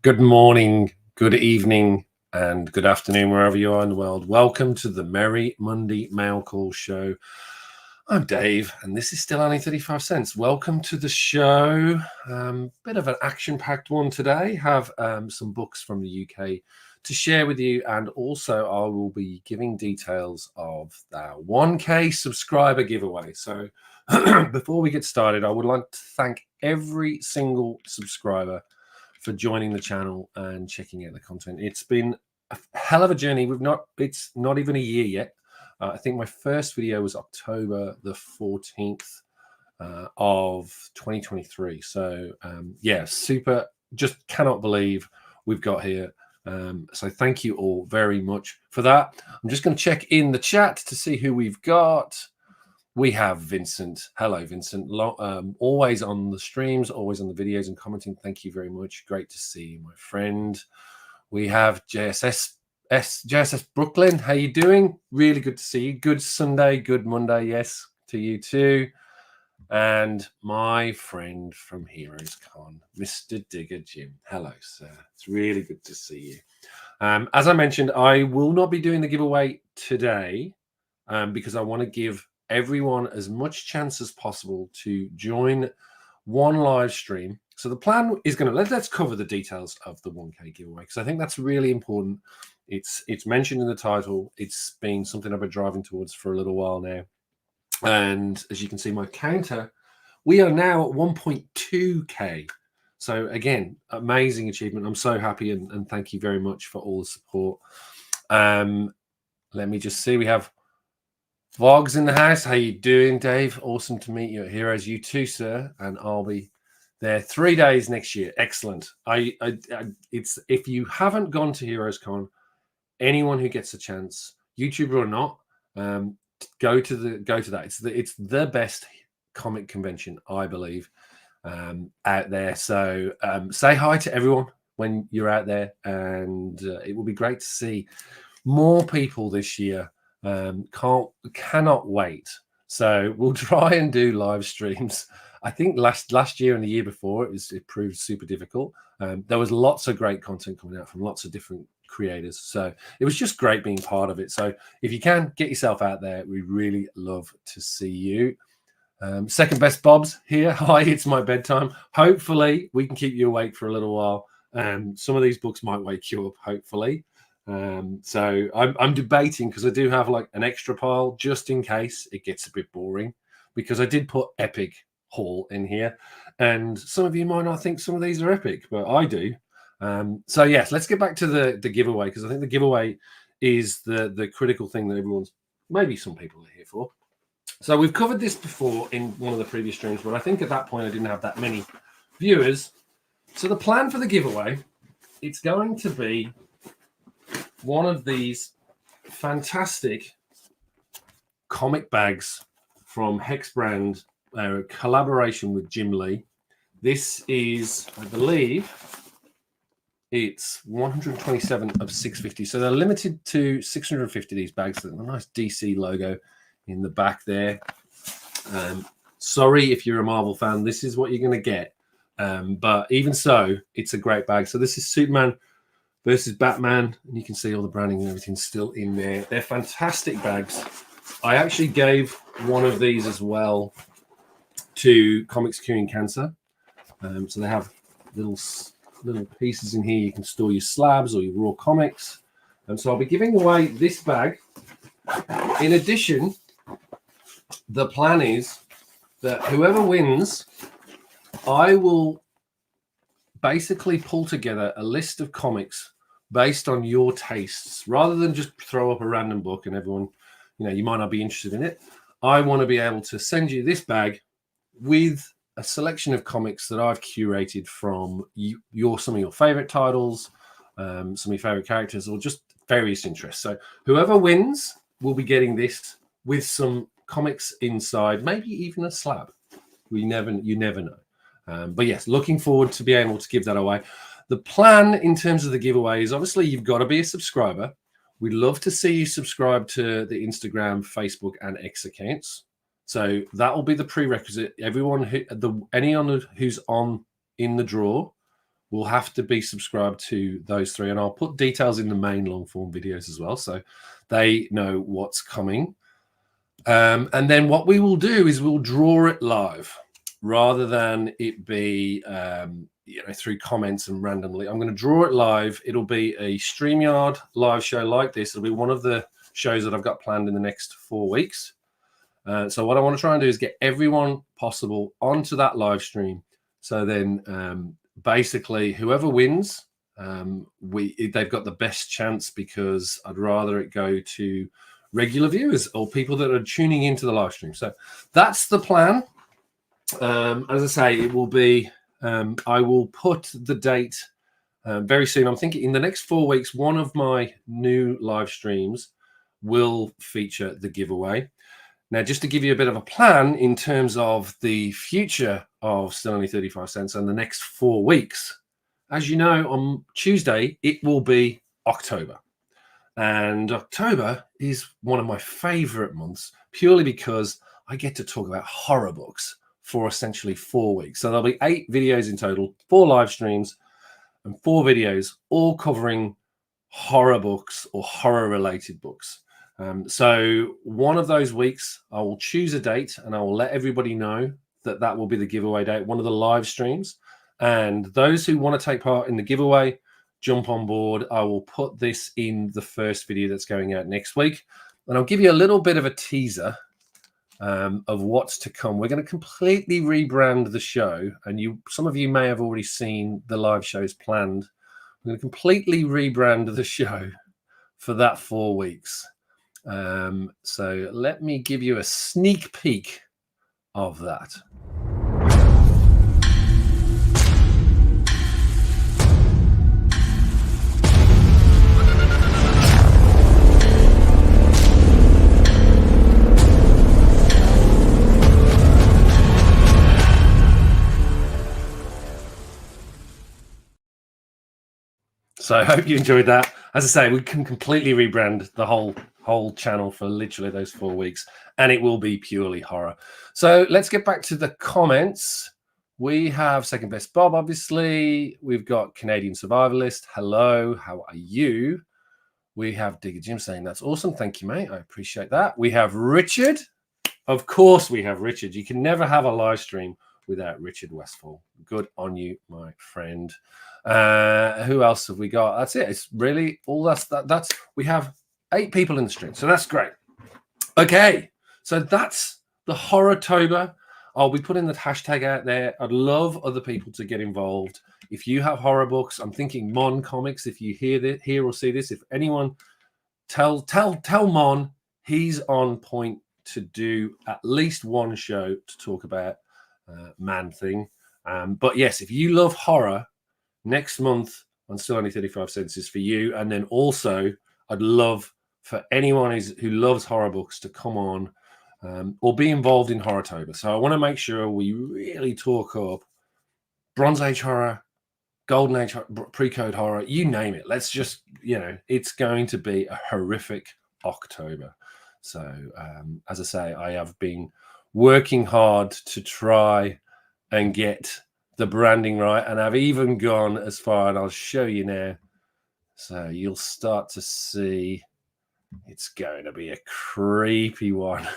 Good morning, good evening, and good afternoon, wherever you are in the world. Welcome to the Merry Monday Mailcall Show. I'm Dave, and this is still only 35 cents. Welcome to the show. Bit of an action-packed one today. Have some books from the UK to share with you, and also I will be giving details of our 1K subscriber giveaway. So before we get started, I would like to thank every single subscriber for joining the channel and checking out the content. It's been a hell of a journey. It's not even a year yet. I think my first video was October the 14th of 2023. So yeah, super, just cannot believe we've got here. So thank you all very much for that. I'm just going to check in the chat to see who we've got. We have Vincent. Hello, Vincent. Always on the streams, always on the videos and commenting. Thank you very much. Great to see you, my friend. We have JSS Brooklyn. How you doing? Really good to see you. Good Sunday, good Monday. Yes, to you too. And my friend from Heroes Con, Mr. Digger Jim. Hello, sir. It's really good to see you. As I mentioned, I will not be doing the giveaway today because I want to give everyone as much chance as possible to join one live stream. So the plan is going to let's cover the details of the 1K giveaway, because I think that's really important. It's mentioned in the title. It's been something I've been driving towards for a little while now. And as you can see, my counter, we are now at 1.2K. So again, amazing achievement. I'm so happy, and thank you very much for all the support. Let me just see. We have Vlogs in the house. How you doing, Dave? Awesome to meet you at Heroes. You too, sir. And I'll be there 3 days next year. Excellent. It's if you haven't gone to Heroes Con, anyone who gets a chance, YouTuber or not, go to that. It's the best comic convention, I believe, out there. So say hi to everyone when you're out there, and it will be great to see more people this year. Cannot wait. So we'll try and do live streams. I think last year and the year before it proved super difficult. There was lots of great content coming out from lots of different creators, so it was just great being part of it. So if you can get yourself out there, we really love to see you. Second best Bob's here. Hi, it's my bedtime. Hopefully we can keep you awake for a little while. Some of these books might wake you up, hopefully. So I'm debating, because I do have like an extra pile just in case it gets a bit boring, because I did put epic haul in here, and some of you might not think some of these are epic, but I do. So yes, let's get back to the giveaway, because I think the giveaway is the critical thing that maybe some people are here for. So we've covered this before in one of the previous streams, but I think at that point I didn't have that many viewers. So the plan for the giveaway, it's going to be one of these fantastic comic bags from Hex Brand, collaboration with Jim Lee. This is, I believe, it's 127 of 650. So they're limited to 650 these bags. A nice DC logo in the back there. Sorry if you're a Marvel fan, this is what you're going to get. But even so, it's a great bag. So this is Superman versus Batman, and you can see all the branding and everything's still in there. They're fantastic bags. I actually gave one of these as well to Comics Curing Cancer. So they have little pieces in here. You can store your slabs or your raw comics. And so I'll be giving away this bag. In addition, the plan is that whoever wins, I will basically pull together a list of comics based on your tastes, rather than just throw up a random book and everyone, you might not be interested in it. I want to be able to send you this bag with a selection of comics that I've curated from some of your favorite titles, some of your favorite characters, or just various interests. So whoever wins will be getting this with some comics inside, maybe even a slab. You never know. But yes, looking forward to be able to give that away. The plan in terms of the giveaway is, obviously you've got to be a subscriber. We'd love to see you subscribe to the Instagram, Facebook, and X accounts. So that will be the prerequisite. Anyone who's in the draw will have to be subscribed to those 3, and I'll put details in the main long form videos as well, so they know what's coming. And then what we will do is we'll draw it live rather than it be through comments and randomly. I'm going to draw it live. It'll be a StreamYard live show like this. It'll be one of the shows that I've got planned in the next 4 weeks. So what I want to try and do is get everyone possible onto that live stream. So then basically whoever wins, they've got the best chance, because I'd rather it go to regular viewers or people that are tuning into the live stream. So that's the plan. As I say, it will be, I will put the date very soon. I'm thinking in the next 4 weeks, one of my new live streams will feature the giveaway. Now, just to give you a bit of a plan in terms of the future of Still Only 35 Cents and the next 4 weeks, as you know, on Tuesday, it will be October. And October is one of my favorite months, purely because I get to talk about horror books for essentially 4 weeks. So there'll be 8 videos in total, 4 live streams and 4 videos, all covering horror books or horror related books. So one of those weeks, I will choose a date and I will let everybody know that that will be the giveaway date, one of the live streams. And those who want to take part in the giveaway, jump on board. I will put this in the first video that's going out next week. And I'll give you a little bit of a teaser of what's to come. We're going to completely rebrand the show. And some of you may have already seen the live shows planned. We're going to completely rebrand the show for that 4 weeks. So let me give you a sneak peek of that. So I hope you enjoyed that. As I say, we can completely rebrand the whole channel for literally those 4 weeks, and it will be purely horror. So let's get back to the comments. We have Second Best Bob, obviously. We've got Canadian Survivalist. Hello, how are you? We have Digger Jim saying that's awesome. Thank you, mate. I appreciate that. We have Richard. Of course we have Richard. You can never have a live stream without Richard Westfall. Good on you, my friend. Who else have we got? That's it. It's really all that's we have 8 people in the stream, so that's great. Okay, so that's the Horrortober. I'll be putting the hashtag out there. I'd love other people to get involved. If you have horror books, I'm thinking Mon Comics. If you hear or see this, if anyone, tell Mon he's on point to do at least one show to talk about Man-Thing. But yes, if you love horror, next month on Still Only 35 Cents is for you. And then also, I'd love for anyone who loves horror books to come on or be involved in Horrortober. So I want to make sure we really talk up Bronze Age horror, Golden Age, pre-code horror, you name it. Let's just, it's going to be a horrific October. So as I say, I have been working hard to try and get the branding right, and I've even gone as far, and I'll show you now. So you'll start to see it's going to be a creepy one.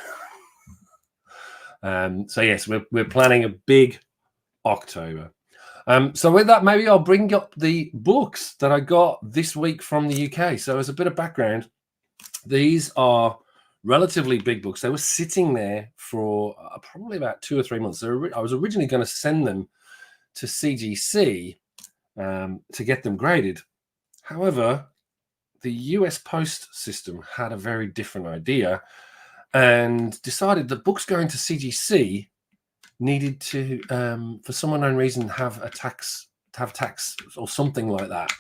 So yes, we're planning a big October. So with that, maybe I'll bring up the books that I got this week from the UK. So as a bit of background, these are relatively big books. They were sitting there for probably about 2 or 3 months. I was originally going to send them to CGC to get them graded. However, the US Post system had a very different idea and decided that books going to CGC needed to, for some unknown reason, have tax or something like that,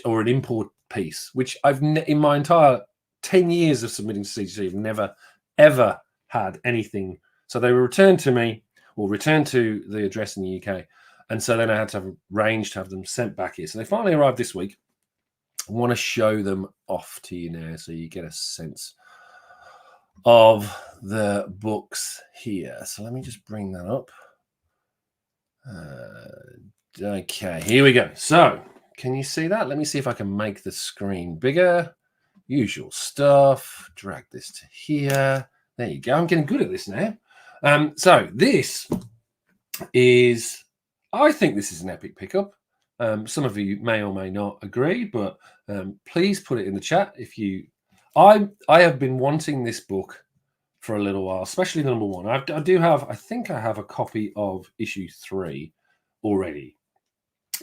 or an import piece, which I've in my entire 10 years of submitting to CGC, I've never ever had anything. So they were returned to me, or returned to the address in the UK, and so then I had to arrange to have them sent back here. So they finally arrived this week. I want to show them off to you now so you get a sense of the books here. So let me just bring that up. Okay, here we go. So, can you see that? Let me see if I can make the screen bigger. Usual stuff. Drag this to here. There you go. I'm getting good at this now. So this is, I think this is an epic pickup. Some of you may or may not agree, but please put it in the chat if you. I have been wanting this book for a little while, especially the number one. I do have. I think I have a copy of issue 3 already,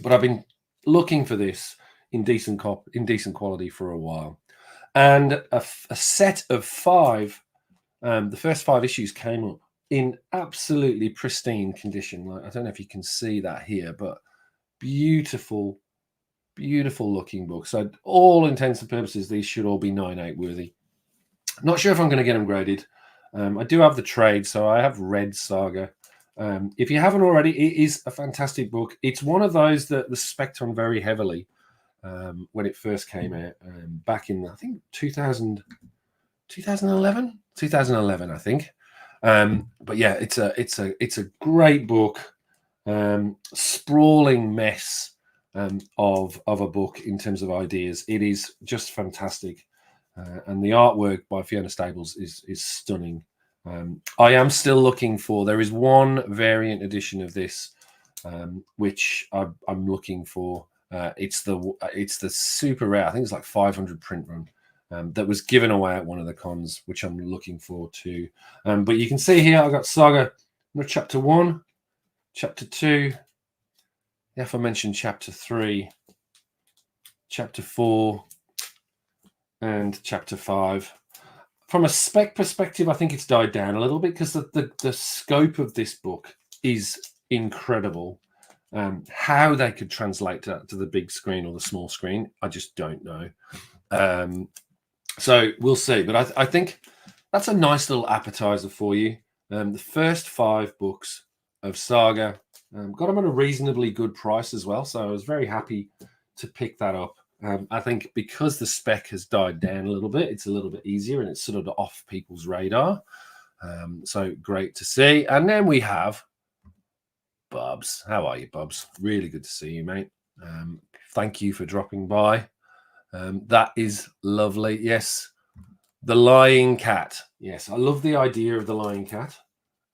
but I've been looking for this in decent quality for a while. And a set of 5, the first 5 issues came up in absolutely pristine condition. Like, I don't know if you can see that here, but beautiful looking book. So all intents and purposes, these should all be 9.8 worthy. Not sure if I'm going to get them graded. I do have the trade, so I have read Saga. If you haven't already, it is a fantastic book. It's one of those that the spec on very heavily when it first came out back in, I think, 2011, I think. But yeah, it's a great book, sprawling mess of a book in terms of ideas. It is just fantastic, and the artwork by Fiona Staples is stunning. I am still looking for. There is one variant edition of this, which I'm looking for. It's the super rare. I think it's like 500 print run. That was given away at one of the cons, which I'm looking forward to. But you can see here, I've got Saga, chapter 1, chapter 2, the aforementioned chapter 3, chapter 4, and chapter 5. From a spec perspective, I think it's died down a little bit because the scope of this book is incredible. How they could translate that to the big screen or the small screen, I just don't know. So we'll see. But I think that's a nice little appetizer for you. The first 5 books of Saga got them at a reasonably good price as well. So I was very happy to pick that up. I think because the spec has died down a little bit, it's a little bit easier and it's sort of off people's radar. So great to see. And then we have Bubs. How are you, Bubs? Really good to see you, mate. Thank you for dropping by. That is lovely. Yes, the lying cat. Yes, I love the idea of the lying cat.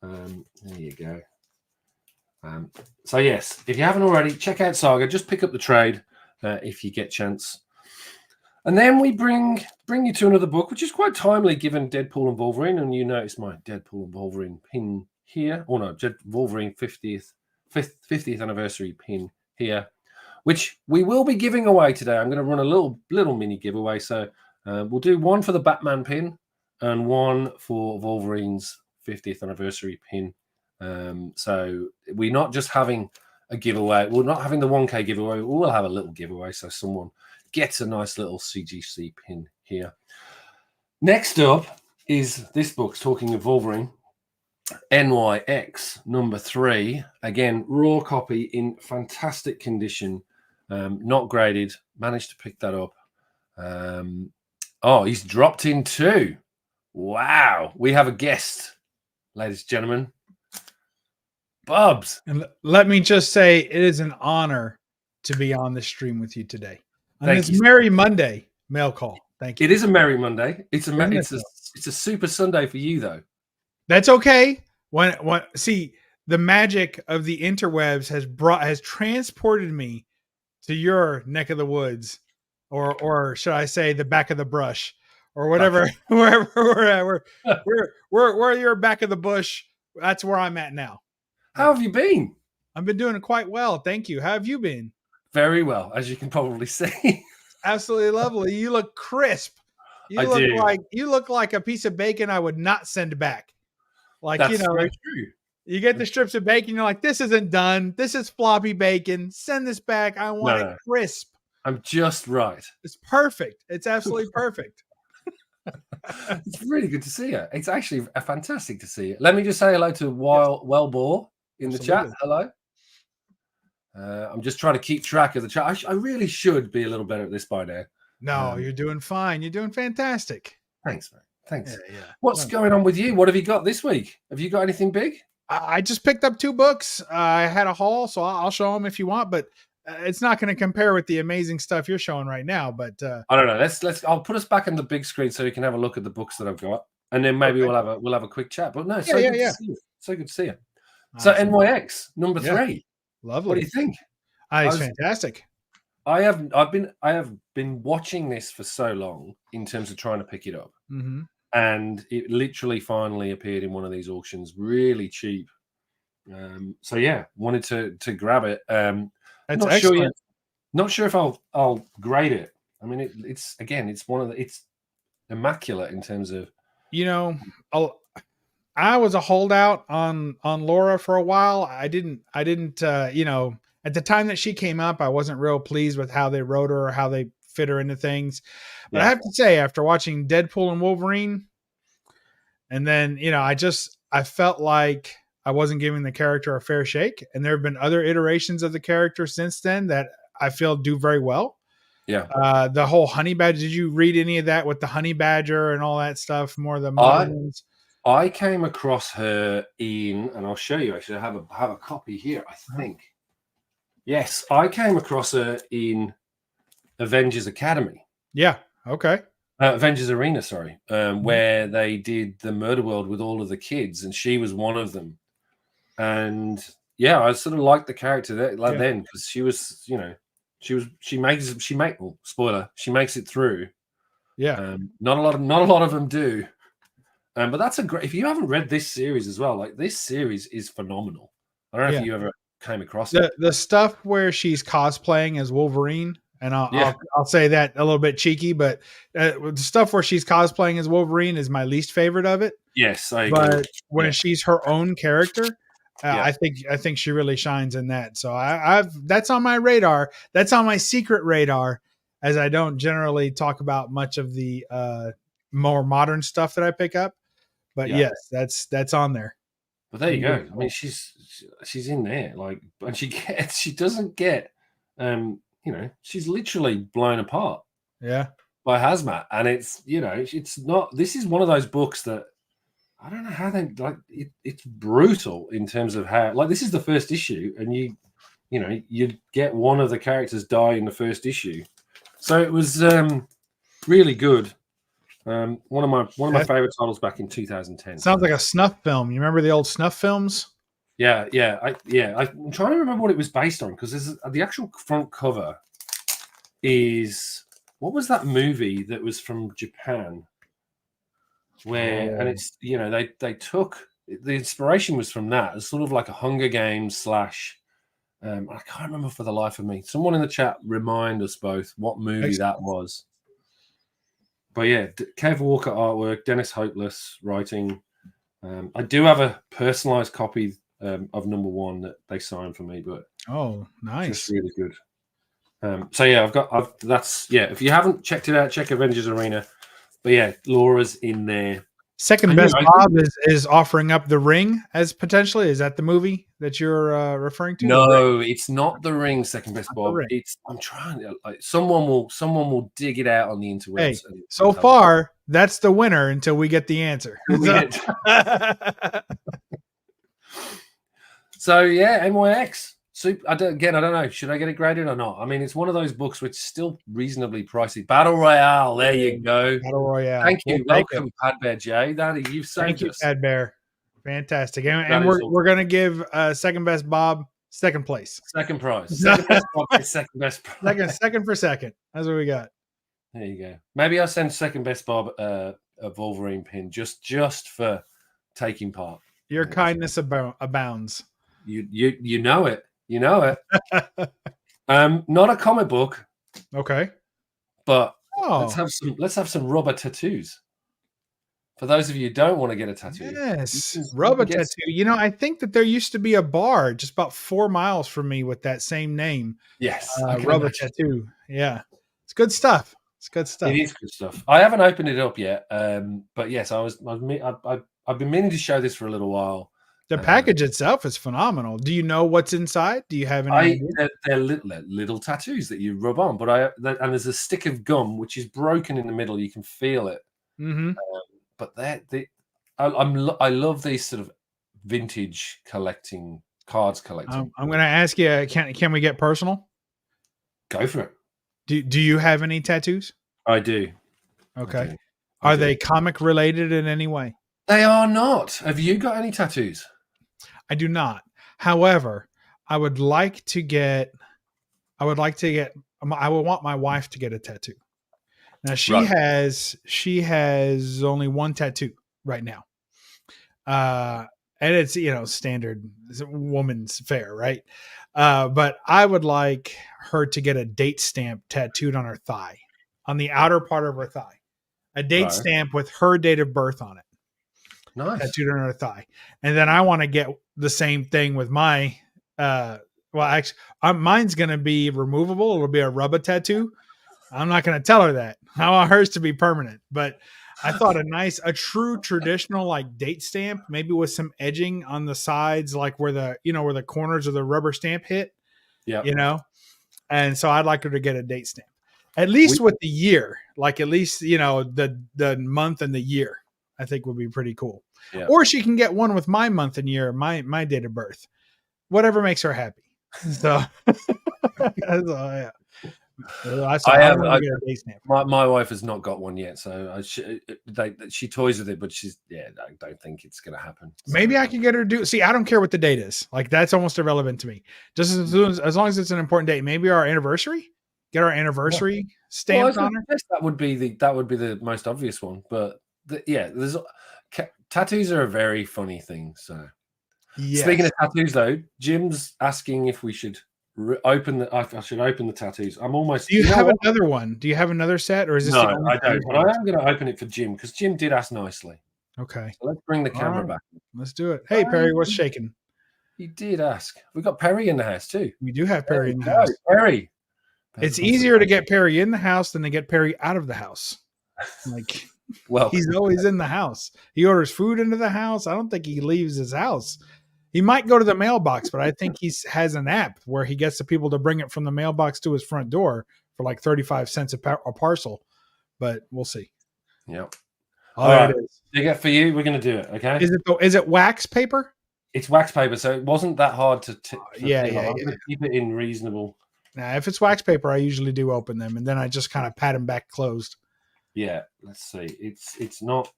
There you go. So yes, if you haven't already, check out Saga. Just pick up the trade if you get a chance. And then we bring you to another book, which is quite timely given Deadpool and Wolverine. And you notice my Deadpool and Wolverine pin here. Oh no, Wolverine 50th anniversary pin here, which we will be giving away today. I'm going to run a little mini giveaway. So we'll do one for the Batman pin and one for Wolverine's 50th anniversary pin. So we're not just having a giveaway. We're not having the 1K giveaway. We'll have a little giveaway. So someone gets a nice little CGC pin here. Next up is this book, talking of Wolverine. NYX number 3, again, raw copy in fantastic condition, not graded. Managed to pick that up. Oh, he's dropped in 2. Wow, we have a guest, ladies and gentlemen. Bubs. And let me just say, it is an honor to be on the stream with you today. And it's Merry Monday mail call. Thank you. It is a Merry Monday. It's a super Sunday for you, though. That's okay. When see, the magic of the interwebs has transported me to your neck of the woods, or should I say the back of the brush, or whatever, wherever where you're back of the bush. That's where I'm at now. How have you been? I've been doing quite well, thank you. How have you been? Very well, as you can probably see. Absolutely lovely. You look crisp. You look like a piece of bacon I would not send back. Like, that's very true. You get the strips of bacon, you're like, this isn't done. This is floppy bacon. Send this back. I want it crisp. I'm just right. It's perfect. It's absolutely perfect. It's really good to see you. It's actually fantastic to see you. Let me just say hello to Wellbore in the chat. Hello. I'm just trying to keep track of the chat. I really should be a little better at this by now. No, you're doing fine. You're doing fantastic. Thanks, mate. Thanks. Yeah. What's going on with you? What have you got this week? Have you got anything big? I just picked up 2 books. I had a haul, so I'll show them if you want, but it's not going to compare with the amazing stuff you're showing right now. But I don't know. I'll put us back on the big screen so you can have a look at the books that I've got, and then maybe okay. we'll have a quick chat. But no, Yeah, so yeah, good to yeah. see you. So good to see you. So Awesome. NYX number Yeah, 3. What do lovely. you think? It's fantastic. I have been watching this for so long in terms of trying to pick it up, Hmm. and it literally finally appeared in one of these auctions, really cheap. So yeah, wanted to grab it. That's Not sure yet. excellent. Not sure if I'll grade it. I mean, it's one of the it's immaculate in terms of You know, I was a holdout on Laura for a while. I didn't at the time that she came up, I wasn't real pleased with how they wrote her or how they fit her into things. But I yeah have to say, after watching Deadpool and Wolverine, and then I felt like I wasn't giving the character a fair shake. And there have been other iterations of the character since then that I feel do very well. yeah. The whole honey badger. Did you read any of that with the honey badger and all that stuff? More of the modern I ones. I came across her in, and I'll show you. Actually, I have a copy here. I think. Yes, I came across her in Avengers Academy. Yeah. Okay. Avengers Arena, sorry, Mhm. where they did the Murder World with all of the kids, and she was one of them. And yeah, I sort of liked the character Yeah. then because she was, well, spoiler, she makes it through. Yeah. Not a lot of them do. But that's a great. If you haven't read this series as well, like this series is phenomenal. I don't know if Yeah. you ever came across it. The stuff where she's cosplaying as Wolverine, and Yeah. I'll say that a little bit cheeky, but the stuff where she's cosplaying as Wolverine is my least favorite of it. Yes, I agree. But when Yeah. she's her own character, Yeah. I think she really shines in that. So I've that's on my radar. That's on my secret radar, as I don't generally talk about much of the more modern stuff that I pick up. But Yeah. yes, that's on there. But there you Very go. I mean, cool. she's in there, like, and she doesn't get, she's literally blown apart Yeah. by Hazmat, and it's not. This is one of those books that I don't know how they like. It's brutal in terms of how, like, this is the first issue, and you get one of the characters die in the first issue, so it was really good. One of my That favorite titles back in 2010. sounds So like a snuff film. You remember the old snuff films? I'm trying to remember what it was based on because the actual front cover is, what was that movie that was from Japan where, and Oh, it's, they took the inspiration was from that. It's sort of like a Hunger Games slash. I can't remember for the life of me. Someone in the chat remind us both what movie that was. But yeah, Kev Walker artwork, Dennis Hopeless writing. I do have a personalized copy of number 1 that they signed for me, but oh, just nice. really good. So yeah, if you haven't checked it out, check Avengers Arena. But yeah, Laura's in there. Second And Best I think Bob is offering up The Ring as potentially. Is that the movie that you're referring to? The Ring, no, it's not The Ring, Second Best not The Bob. Ring. I'm trying to, like, someone will dig it out on the Hey, interwebs and so tell us. far that's the winner until we get the answer. So yeah, NYX. I don't know. Should I get it graded or not? I mean, it's one of those books which is still reasonably pricey. Battle Royale. There you go. Battle Royale. Thank We'll you. take it. Welcome, Pad Bear J. You've Thank saved you, us. Pad Bear. Fantastic. That And is we're awesome. gonna give Second Best Bob second place. Second prize. Second best Bob is second best prize. second for second. That's what we got. There you go. Maybe I'll send Second Best Bob a Wolverine pin just for taking part. Your kindness abounds. You know it. You know it. Not a comic book, Okay. but Oh, let's have some rubber tattoos. For those of you who don't want to get a tattoo, yes. you Rubber can get tattoo. I think that there used to be a bar just about 4 miles from me with that same name. yes, I can Rubber imagine. tattoo. Yeah. It's good stuff. It's good stuff. It is good stuff. I haven't opened it up yet, but yes, I've been meaning to show this for a little while. The package itself is phenomenal. Do you know what's inside? Do you have any idea? They're little tattoos that you rub on, and there's a stick of gum which is broken in the middle. You can feel it. Mm-hmm. But I love these sort of vintage collecting, cards collecting. I'm going to ask you, can we get personal? Go for it. Do you have any tattoos? I do. Okay. I do. Are they comic related in any way? They are not. Have you got any tattoos? I do not. However, I would want my wife to get a tattoo. Now she has only one tattoo right now. And it's, standard woman's fare, right? But I would like her to get a date stamp tattooed on her thigh, on the outer part of her thigh. A date stamp with her date of birth on it. Nice. Tattooed on her thigh. And then I want to get the same thing with my, mine's going to be removable. It'll be a rubber tattoo. I'm not going to tell her that. I want hers to be permanent. But I thought a true traditional like date stamp, maybe with some edging on the sides, like where the corners of the rubber stamp hit. Yeah. And so I'd like her to get a date stamp, at least with the year, like at least the month and the year. I think would be pretty cool. Yeah. Or she can get one with my month and year, my date of birth, whatever makes her happy. So, yeah. My wife has not got one yet, so she toys with it, but I don't think it's going to happen. So. Maybe I can get her to do. See, I don't care what the date is. Like that's almost irrelevant to me. Just as long as it's an important date. Maybe our anniversary. Get our anniversary stamped on her. That would be the most obvious one, but tattoos are a very funny thing. So, Speaking of tattoos, though, Jim's asking if we should. I should open the tattoos. I'm almost. Do you have another one? Do you have another set, or is this? No, I don't. But I am going to open it for Jim because Jim did ask nicely. Okay. So let's bring the camera back. Let's do it. Hey, Perry, what's shaking? He did ask. We got Perry in the house too. We do have Perry in the house. Perry. It's easier to get Perry in the house than to get Perry out of the house. Like, well, he's always in the house. He orders food into the house. I don't think he leaves his house. He might go to the mailbox, but I think he has an app where he gets the people to bring it from the mailbox to his front door for like 35 cents a parcel. But we'll see. Yep. All right. It is. Dig it for you. We're going to do it. Okay. Is it wax paper? It's wax paper, so it wasn't that hard to. Yeah. Keep it in reasonable. Now, if it's wax paper, I usually do open them, and then I just kind of pat them back closed. Yeah, let's see. It's not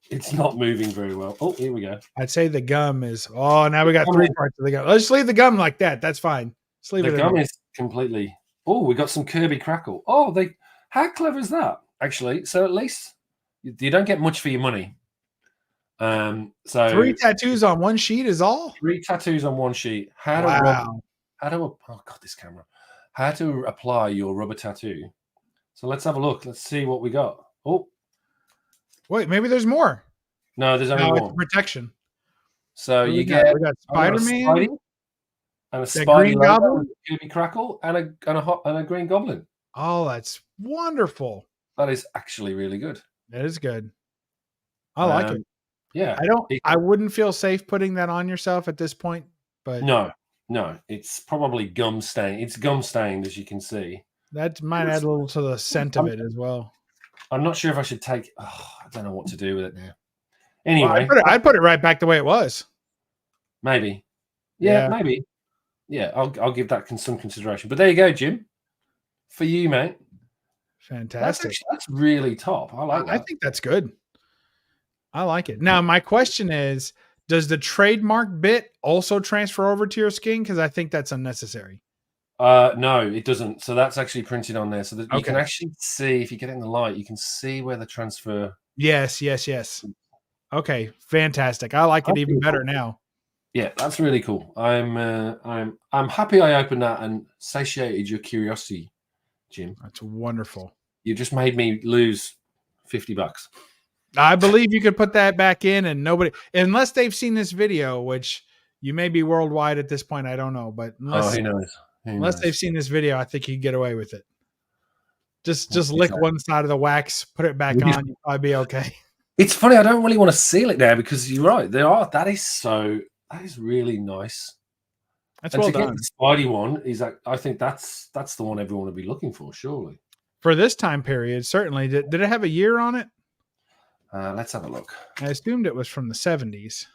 moving very well. Oh, here we go. I'd say the gum is. Oh, now we got 3 parts of the gum. Let's leave the gum like that. That's fine. Let's leave the gum is completely. Oh, we got some Kirby Crackle. Oh, how clever is that? Actually, so at least you don't get much for your money. So 3 tattoos on one sheet is all. 3 tattoos on one sheet. How to apply your rubber tattoo? So let's have a look. Let's see what we got. Oh, wait, maybe there's more. No, there's only one. Protection. So we got Spider-Man and a Spidey Green Goblin, Kirby Crackle, and a Green Goblin. Oh, that's wonderful. That is actually really good. That is good. I like it. Yeah, I wouldn't feel safe putting that on yourself at this point, but no, it's probably gum stained. It's gum stained, as you can see. That might add a little to the scent of it as well. I'm not sure if I should take. I don't know what to do with it now. Anyway, I'd put it right back the way it was. Maybe, maybe. Yeah, I'll give that some consideration. But there you go, Jim. For you, mate. Fantastic. That's really top. I like that. I think that's good. I like it. Now, my question is, does the trademark bit also transfer over to your skin? Because I think that's unnecessary. No, it doesn't. So that's actually printed on there, so that you can actually see, if you get it in the light, you can see where the transfer. Yes. Okay, fantastic. I like it even better now. Yeah, that's really cool. I'm happy I opened that and satiated your curiosity, Jim. That's wonderful. You just made me lose $50. I believe you could put that back in, and nobody, unless they've seen this video, which you may be worldwide at this point, I don't know, but who knows? Unless they've seen this video, I think you can get away with it. Just lick one side of the wax, put it back on, you'll probably be okay. It's funny, I don't really want to seal it now because you're right. That is really nice. That's well done. The Spidey one is I think that's the one everyone would be looking for, surely. For this time period, certainly. Did it have a year on it? Let's have a look. I assumed it was from the 70s.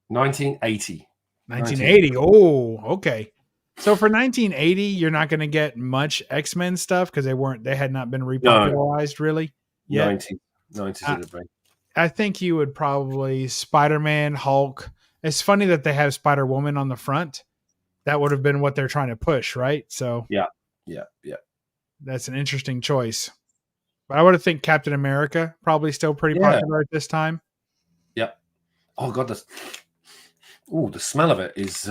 1980. 1980. Oh, okay. So for 1980, you're not going to get much X-Men stuff because they had not been repopularized really yet. 90s it'd be. I think you would probably Spider-Man, Hulk. It's funny that they have Spider-Woman on the front. That would have been what they're trying to push, right? So yeah. That's an interesting choice. But I would have think Captain America probably still pretty popular at this time. Yeah. Oh god, the smell of it is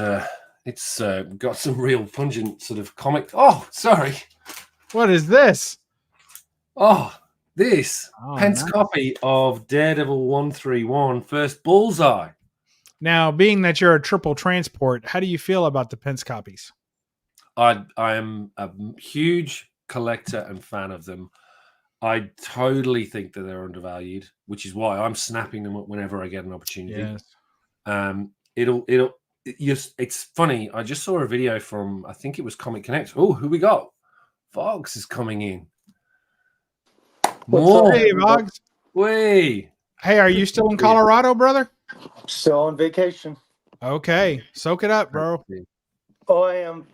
it's got some real pungent sort of comic. Oh, sorry. What is this? Oh, this Pence copy of Daredevil 131 First Bullseye. Now, being that you're a triple transport, how do you feel about the Pence copies? I am a huge collector and fan of them. I totally think that they're undervalued, which is why I'm snapping them up whenever I get an opportunity. Yes. It's funny. I just saw a video from, I think it was Comic Connect. Oh, who we got? Vox is coming in. More. Hey, Vox. Hey, are you still in Colorado, brother? Still on vacation. Okay. Soak it up, bro. Oh, I am.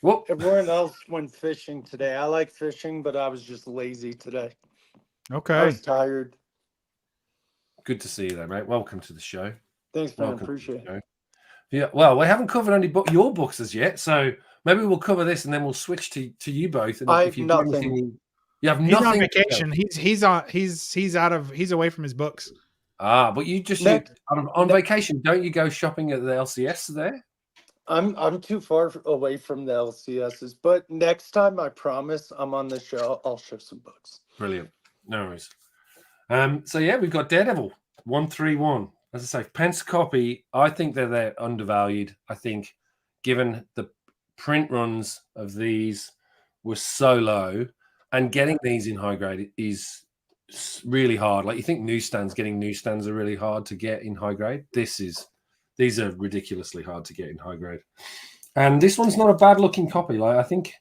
Whoop. Everyone else went fishing today. I like fishing, but I was just lazy today. Okay. I was tired. Good to see you there, mate. Welcome to the show. Thanks, man. Appreciate it. Yeah, well, we haven't covered any your books as yet, so maybe we'll cover this and then we'll switch to you both. And I if have nothing. You have nothing. He's on vacation. He's away from his books. But you just on vacation, don't you go shopping at the LCS there? I'm too far away from the LCSs, but next time I promise I'm on the show, I'll show some books. Brilliant. No worries. So yeah, we've got Daredevil 131. As I say, Pence copy. I think they're undervalued. I think given the print runs of these were so low, and getting these in high grade is really hard. Like you think getting newsstands are really hard to get in high grade. These are ridiculously hard to get in high grade. And this one's not a bad looking copy. Like I think,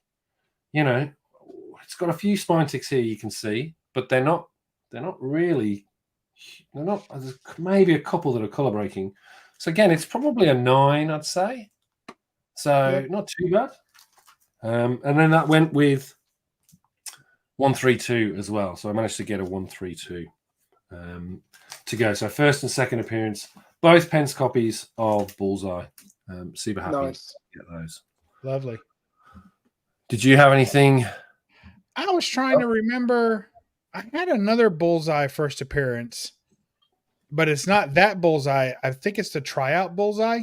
it's got a few spine ticks here you can see, but they're not really. There's maybe a couple that are color breaking. So again, it's probably a 9, I'd say. So not too bad. And then that went with 132 as well. So I managed to get a 132 to go. So first and second appearance, both Pence copies of Bullseye. Super happy to get those. Lovely. Did you have anything? I was trying to remember. I had another Bullseye first appearance, but it's not that Bullseye. I think it's the tryout Bullseye.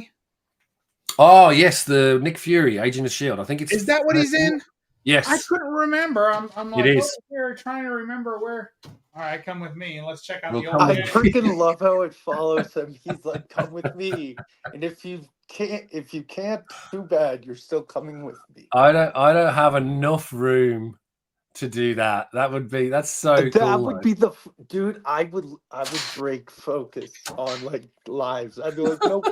Oh, yes, the Nick Fury, Agent of S.H.I.E.L.D. I think it's... Is that what he's in? Yes. I couldn't remember. I'm like, it is. Here trying to remember where... All right, come with me and let's check out the old... I freaking love how it follows him. He's like, come with me. And if you can't, too bad. You're still coming with me. I don't have enough room to do that. That's so cool. That would be dude. I would break focus on like lives. I'd be like, nope.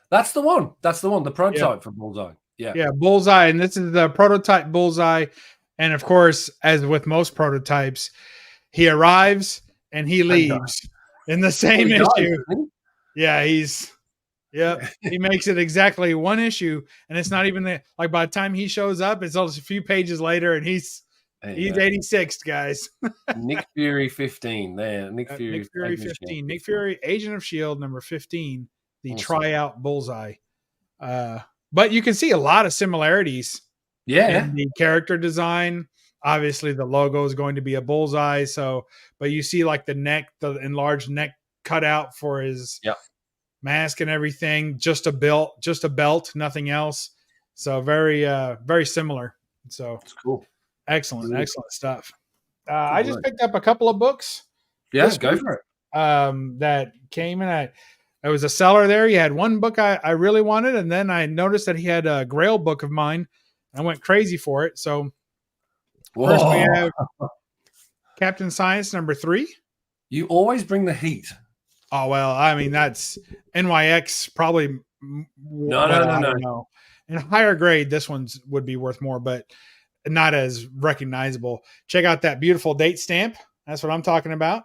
That's the one. The prototype for Bullseye. Yeah, Bullseye, and this is the prototype Bullseye. And of course, as with most prototypes, he arrives and he leaves in the same issue. Yeah, he makes it exactly one issue, and it's not even like by the time he shows up, it's just a few pages later, and he's 86, guys. Nick Fury 15 there. Nick Fury 15. Nick Fury, Agent of S.H.I.E.L.D. number 15, the tryout Bullseye. But you can see a lot of similarities. Yeah. In the character design. Obviously, the logo is going to be a bullseye. But you see like the enlarged neck cutout for his mask and everything. Just a belt, nothing else. So very, very similar. So it's cool. Excellent stuff. I just picked up a couple of books. Yes, go for it. That came in. I was a seller there. He had one book I really wanted, and then I noticed that he had a Grail book of mine. I went crazy for it. So first we have Captain Science number 3. You always bring the heat. Oh, well, I mean, that's NYX probably. No. In higher grade, this one's would be worth more, but not as recognizable. Check out that beautiful date stamp. That's what I'm talking about.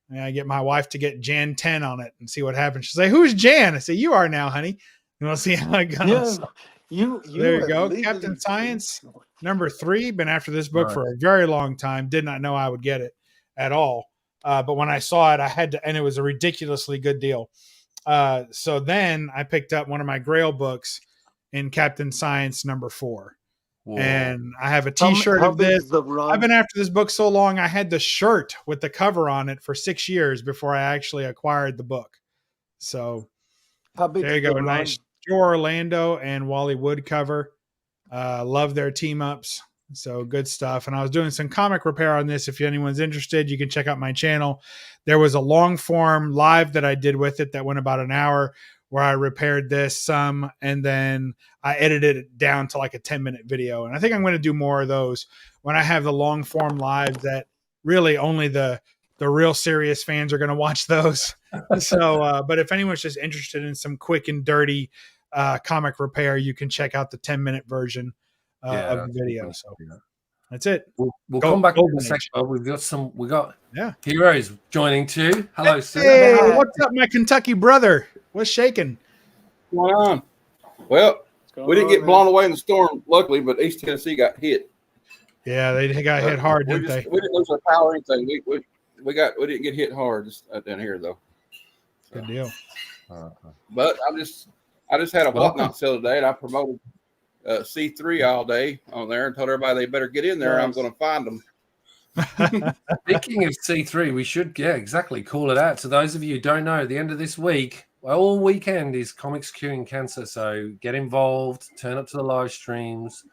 And I get my wife to get Jan 10 on it and see what happens. She's like, "Who's Jan?" I say, "You are now, honey." And we'll see how it goes. Yeah, you There you have go. legally Captain Science number 3. Been after this book Nice. for a very long time. Did not know I would get it at all. But when I saw it, I had to, and it was a ridiculously good deal. So then I picked up one of my Grail books in Captain Science number 4. Whoa. And I have a How t-shirt of big this. is the run? I've been after this book so long, I had the shirt with the cover on it for 6 years before I actually acquired the book. So How big there you is go. the A run? nice Joe Orlando and Wally Wood cover. Love their team ups. So good stuff. And I was doing some comic repair on this. If anyone's interested, you can check out my channel. There was a long form live that I did with it that went about an hour, where I repaired this some, and then I edited it down to like a 10-minute video. And I think I'm going to do more of those when I have the long form lives that really only the real serious fans are going to watch those. So, but if anyone's just interested in some quick and dirty comic repair, you can check out the 10-minute version of the video. So that's it. We'll Go- come back to Golden the second. Age. We got Yeah. heroes joining too. Hello, sir. Hey, what's up, my Kentucky brother? What's shaking? What's going on? Well, we didn't get blown away in the storm, luckily, but East Tennessee got hit. Yeah, they got hit hard, didn't they? We didn't lose our power or anything. We didn't get hit hard down here though. Good deal. But I just had a whatnot sale today, and I promoted C3 all day on there and told everybody they better get in there. I'm going to find them. Speaking of C3, we should call it out. To those of you who don't know, at the end of this week, all weekend is Comics Curing Cancer. So get involved, turn up to the live streams,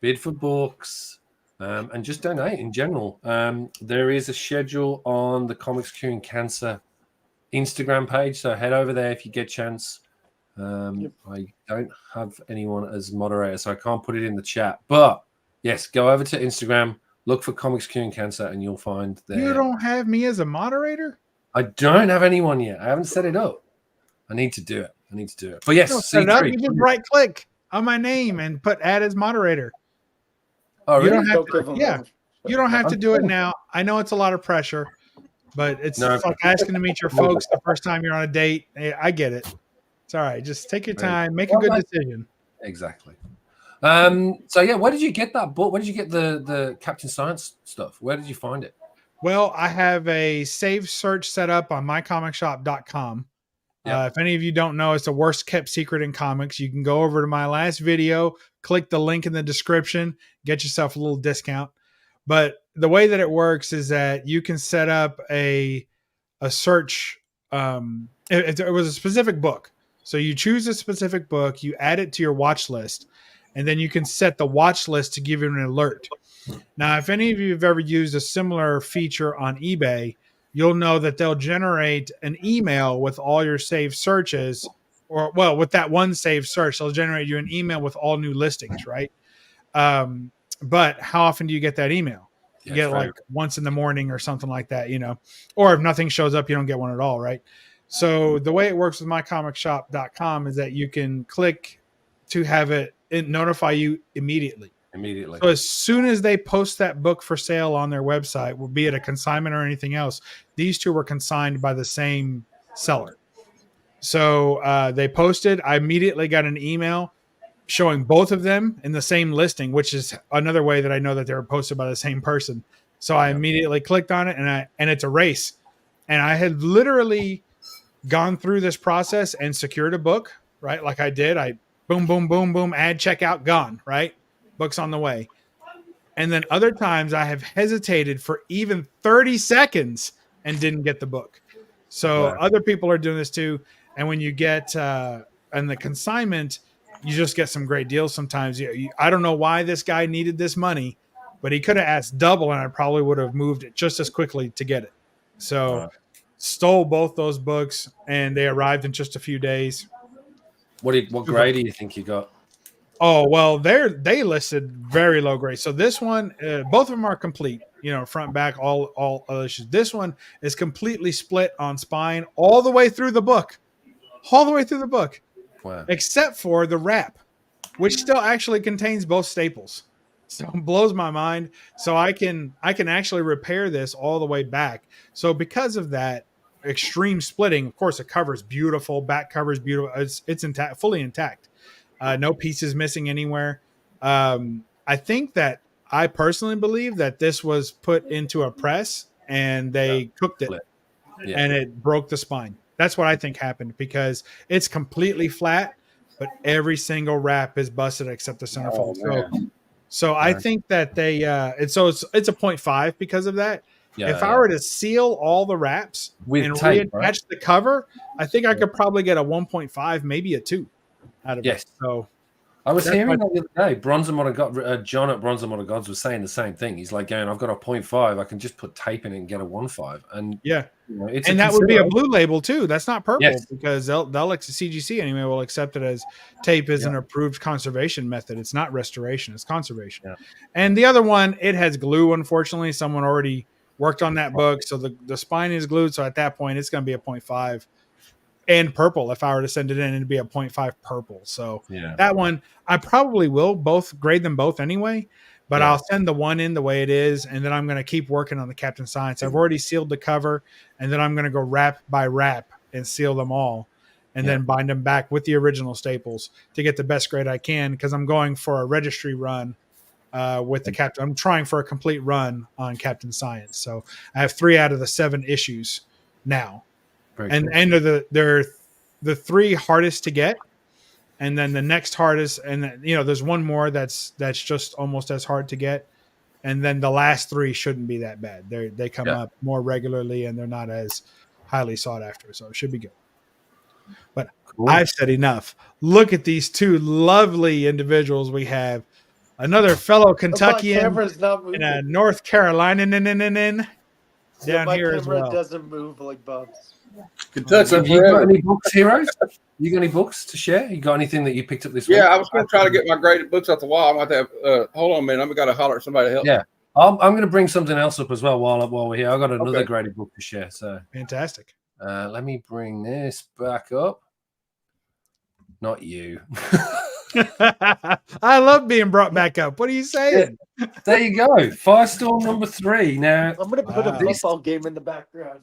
bid for books, and just donate in general. There is a schedule on the Comics Curing Cancer Instagram page, so head over there if you get a chance. I don't have anyone as moderator, so I can't put it in the chat. But yes, go over to Instagram, look for Comics Curing Cancer, and you'll find there. You don't have me as a moderator? I don't have anyone yet. I haven't set it up. I need to do it. But yes, Set it up. C3. You just right click on my name and put add as moderator. Oh, really? You don't have Don't to, give them yeah, one. you don't have to do it now. I know it's a lot of pressure, but it's No. like asking to meet your folks the first time you're on a date. Hey, I get it. It's all right. Just take your time, make a good decision. Exactly. So yeah, where did you get that book? Where did you get the Captain Science stuff? Where did you find it? Well, I have a save search set up on mycomicshop.com. Yep. If any of you don't know, it's the worst kept secret in comics. You can go over to my last video, click the link in the description, get yourself a little discount. But the way that it works is that you can set up a search. It was a specific book. So you choose a specific book, you add it to your watch list, and then you can set the watch list to give you an alert. Now, if any of you have ever used a similar feature on eBay, you'll know that they'll generate an email with all your saved searches, or with that one saved search, they'll generate you an email with all new listings, right? But how often do you get that email? You get like once in the morning or something like that, or if nothing shows up, you don't get one at all, right? So the way it works with mycomicshop.com is that you can click to have it notify you immediately. So as soon as they post that book for sale on their website, be it a consignment or anything else, these two were consigned by the same seller. So they posted. I immediately got an email showing both of them in the same listing, which is another way that I know that they were posted by the same person. So I immediately clicked on it, and it's a race. And I had literally gone through this process and secured a book, right? Like I did. I boom, boom, boom, boom, add, checkout, gone, right? Book's on the way. And then other times I have hesitated for even 30 seconds and didn't get the book. So other people are doing this too. And when you get and the consignment, you just get some great deals sometimes. I don't know why this guy needed this money, but he could have asked double and I probably would have moved it just as quickly to get it. So stole both those books and they arrived in just a few days. What grade do you think you got? Oh, well, they listed very low grade. So this one, both of them are complete, front, back, all issues. This one is completely split on spine all the way through the book, Wow. except for the wrap, which still actually contains both staples. So it blows my mind. So I can actually repair this all the way back. So because of that extreme splitting, of course, the cover is beautiful. Back cover is beautiful. It's intact, fully intact. No pieces missing anywhere. I think that I personally believe that this was put into a press and they cooked it and it broke the spine. That's what I think happened because it's completely flat, but every single wrap is busted except the centerfold. So I think that they and so it's a 0.5 because of that. If I were to seal all the wraps with and tape, reattach the cover, I think I could probably get a 1.5, maybe a 2 out of it. So I was hearing that the other day. John at Bronze and Modern Gods was saying the same thing. He's like, going, I've got a 0.5. I can just put tape in it and get a 1.5. And and that would be a blue label too. That's not purple because they'll CGC anyway will accept it as tape is an approved conservation method. It's not restoration, it's conservation. And the other one, it has glue. Unfortunately, someone already worked on that book, so the spine is glued. So at that point, it's going to be a 0.5. And purple, if I were to send it in, it'd be a 0.5 purple. So that one, I probably will grade them both anyway, but I'll send the one in the way it is. And then I'm going to keep working on the Captain Science. I've already sealed the cover, and then I'm going to go wrap by wrap and seal them all and then bind them back with the original staples to get the best grade I can. Because I'm going for a registry run with the Captain. I'm trying for a complete run on Captain Science. So I have 3 out of the 7 issues now. And they're the 3 hardest to get, and then the next hardest, and there's one more that's just almost as hard to get, and then the last 3 shouldn't be that bad. They come up more regularly, and they're not as highly sought after, so it should be good. But I've said enough. Look at these 2 lovely individuals we have. Another fellow Kentuckian and a North Carolinian down here as well. My camera doesn't move like Bub's. Kentucky, have you got any books, Heroes? You got any books to share? You got anything that you picked up this week? Yeah, I was going to try to get my graded books off the wall. I'm going to have hold on a minute. I've got to holler at somebody to help. Yeah, I'm going to bring something else up as well while we're here. I've got another graded book to share. So fantastic. Let me bring this back up. Not you. I love being brought back up. What are you saying? Yeah. There you go. Firestorm number 3. Now I'm going to put a football game in the background.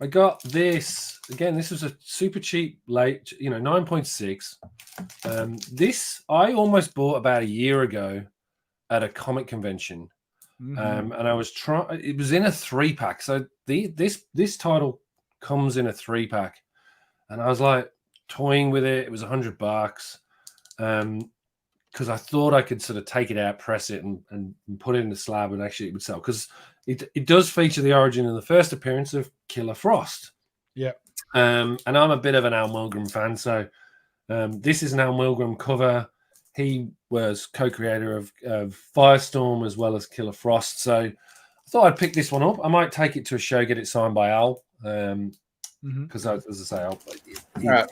I got this again. This was a super cheap late, 9.6. This I almost bought about a year ago at a comic convention, and I was trying. It was in a 3-pack, so this title comes in a 3-pack, and I was like toying with it. It was $100, because I thought I could sort of take it out, press it, and put it in the slab, and actually it would sell because. It does feature the origin and the first appearance of Killer Frost. Yeah. And I'm a bit of an Al Milgrom fan, so this is an Al Milgrom cover. He was co-creator of Firestorm as well as Killer Frost. So I thought I'd pick this one up. I might take it to a show, get it signed by Al. Because as I say,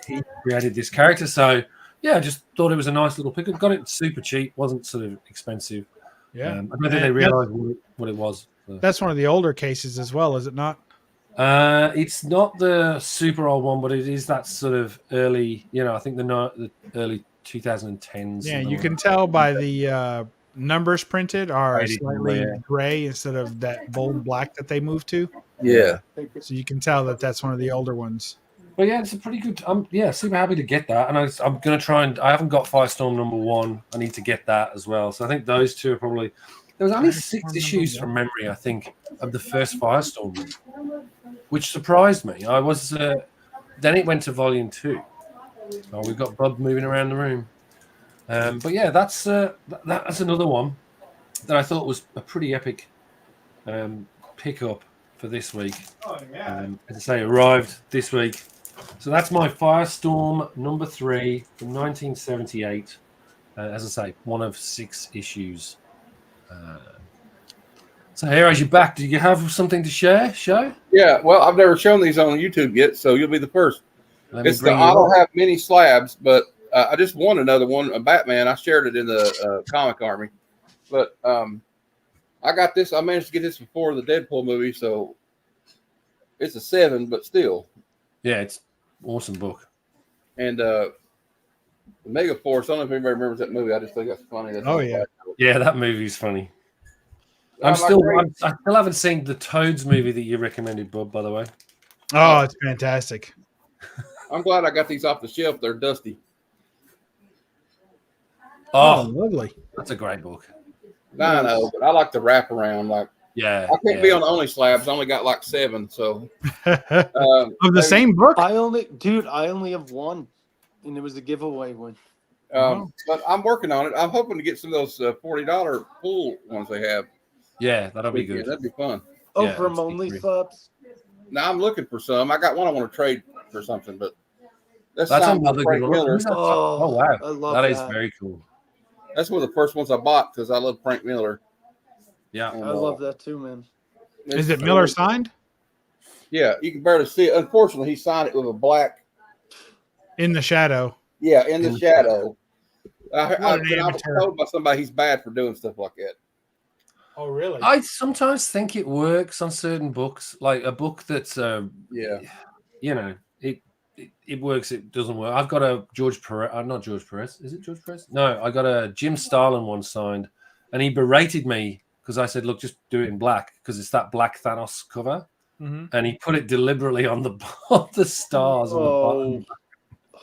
he created this character. So yeah, I just thought it was a nice little pick. Got it super cheap, wasn't sort of expensive. Yeah. I don't think they realized what it was. So. That's one of the older cases as well, is it not? It's not the super old one, but it is that sort of early, I think the early 2010s. Yeah, you can tell by the numbers printed are slightly gray instead of that bold black that they moved to. Yeah. So you can tell that that's one of the older ones. But yeah, it's a pretty good. I'm super happy to get that, and I'm going to try and. I haven't got Firestorm number 1. I need to get that as well. So I think those 2 are probably. There was only 6 issues from memory, I think, of the first Firestorm, which surprised me. I was. Then it went to volume 2. Oh, we've got Bub moving around the room. But yeah, that's another one that I thought was a pretty epic pickup for this week. Oh yeah. As I say, arrived this week. So that's my Firestorm number 3 from 1978. As I say, one of 6 issues. So here, as you're back, do you have something to show? Yeah, well, I've never shown these on YouTube yet, so you'll be the first. I don't have many slabs, but I just won another one, a Batman. I shared it in the comic army. But I got this. I managed to get this before the Deadpool movie, so it's a 7, but still. Yeah, it's an awesome book. And the Mega Force, I don't know if anybody remembers that movie. I just think that's funny. That's yeah. Yeah, that movie's funny. I I still haven't seen the Toads movie that you recommended, Bob, by the way. Oh, it's fantastic. I'm glad I got these off the shelf. They're dusty. Oh, Oh, lovely. that's a great book. I know, but I like to wrap around. Like, Yeah. I can't be on only slabs. I only got like 7. So Of the same book? I only have one, and it was a giveaway one. But I'm working on it. I'm hoping to get some of those $40 pool ones they have. Yeah, that'll be good. That'd be fun. Oh, Yeah, from only slabs. Now I'm looking for some. I got one I want to trade for something, but that's signed by another Frank good one. Miller. Oh wow, I love that is very cool. That's one of the first ones I bought because I love Frank Miller. Yeah, And, I love that too, man. Is it Miller signed? Yeah, you can barely see it. Unfortunately, he signed it with a black. In the shadow. Yeah, in the shadow. I was amateur. told by somebody he's bad for doing stuff like that. Oh, really? I sometimes think it works on certain books, like a book that's you know, it works, it doesn't work. I've got a George Perez, not George Perez. Is it George Perez? No, I got a Jim Starlin one signed, and he berated me because I said, "Look, just do it in black because it's that black Thanos cover." Mm-hmm. And he put it deliberately on the stars on the bottom.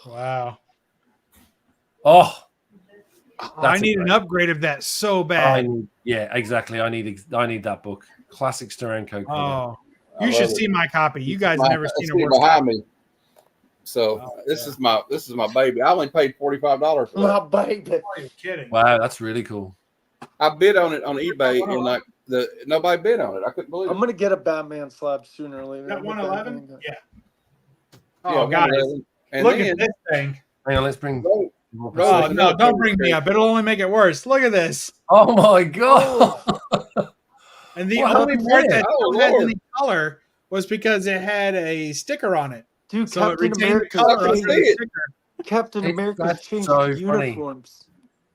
Wow. Oh, I need an upgrade of that so bad. Yeah, exactly. I need that book. Classic Steranko cover. Oh, you should see my copy. You guys never seen a worse behind copy. me. So this is my baby. I only paid $45 for that. My baby. Are you kidding? Wow, that's really cool. I bid on it on eBay and like nobody bid on it. I couldn't believe it. I'm gonna get a Batman slab sooner or later. That 111? Yeah. Yeah, Oh, guys, and look then, at this thing. Hang on, let's bring. Oh, no, don't bring me up. It'll only make it worse. Look at this. Oh my god! And the What only happened part there? that had any color was because it had a sticker on it. Dude, So Captain it retained the America. color under the sticker. Captain America That's changed so funny. uniforms.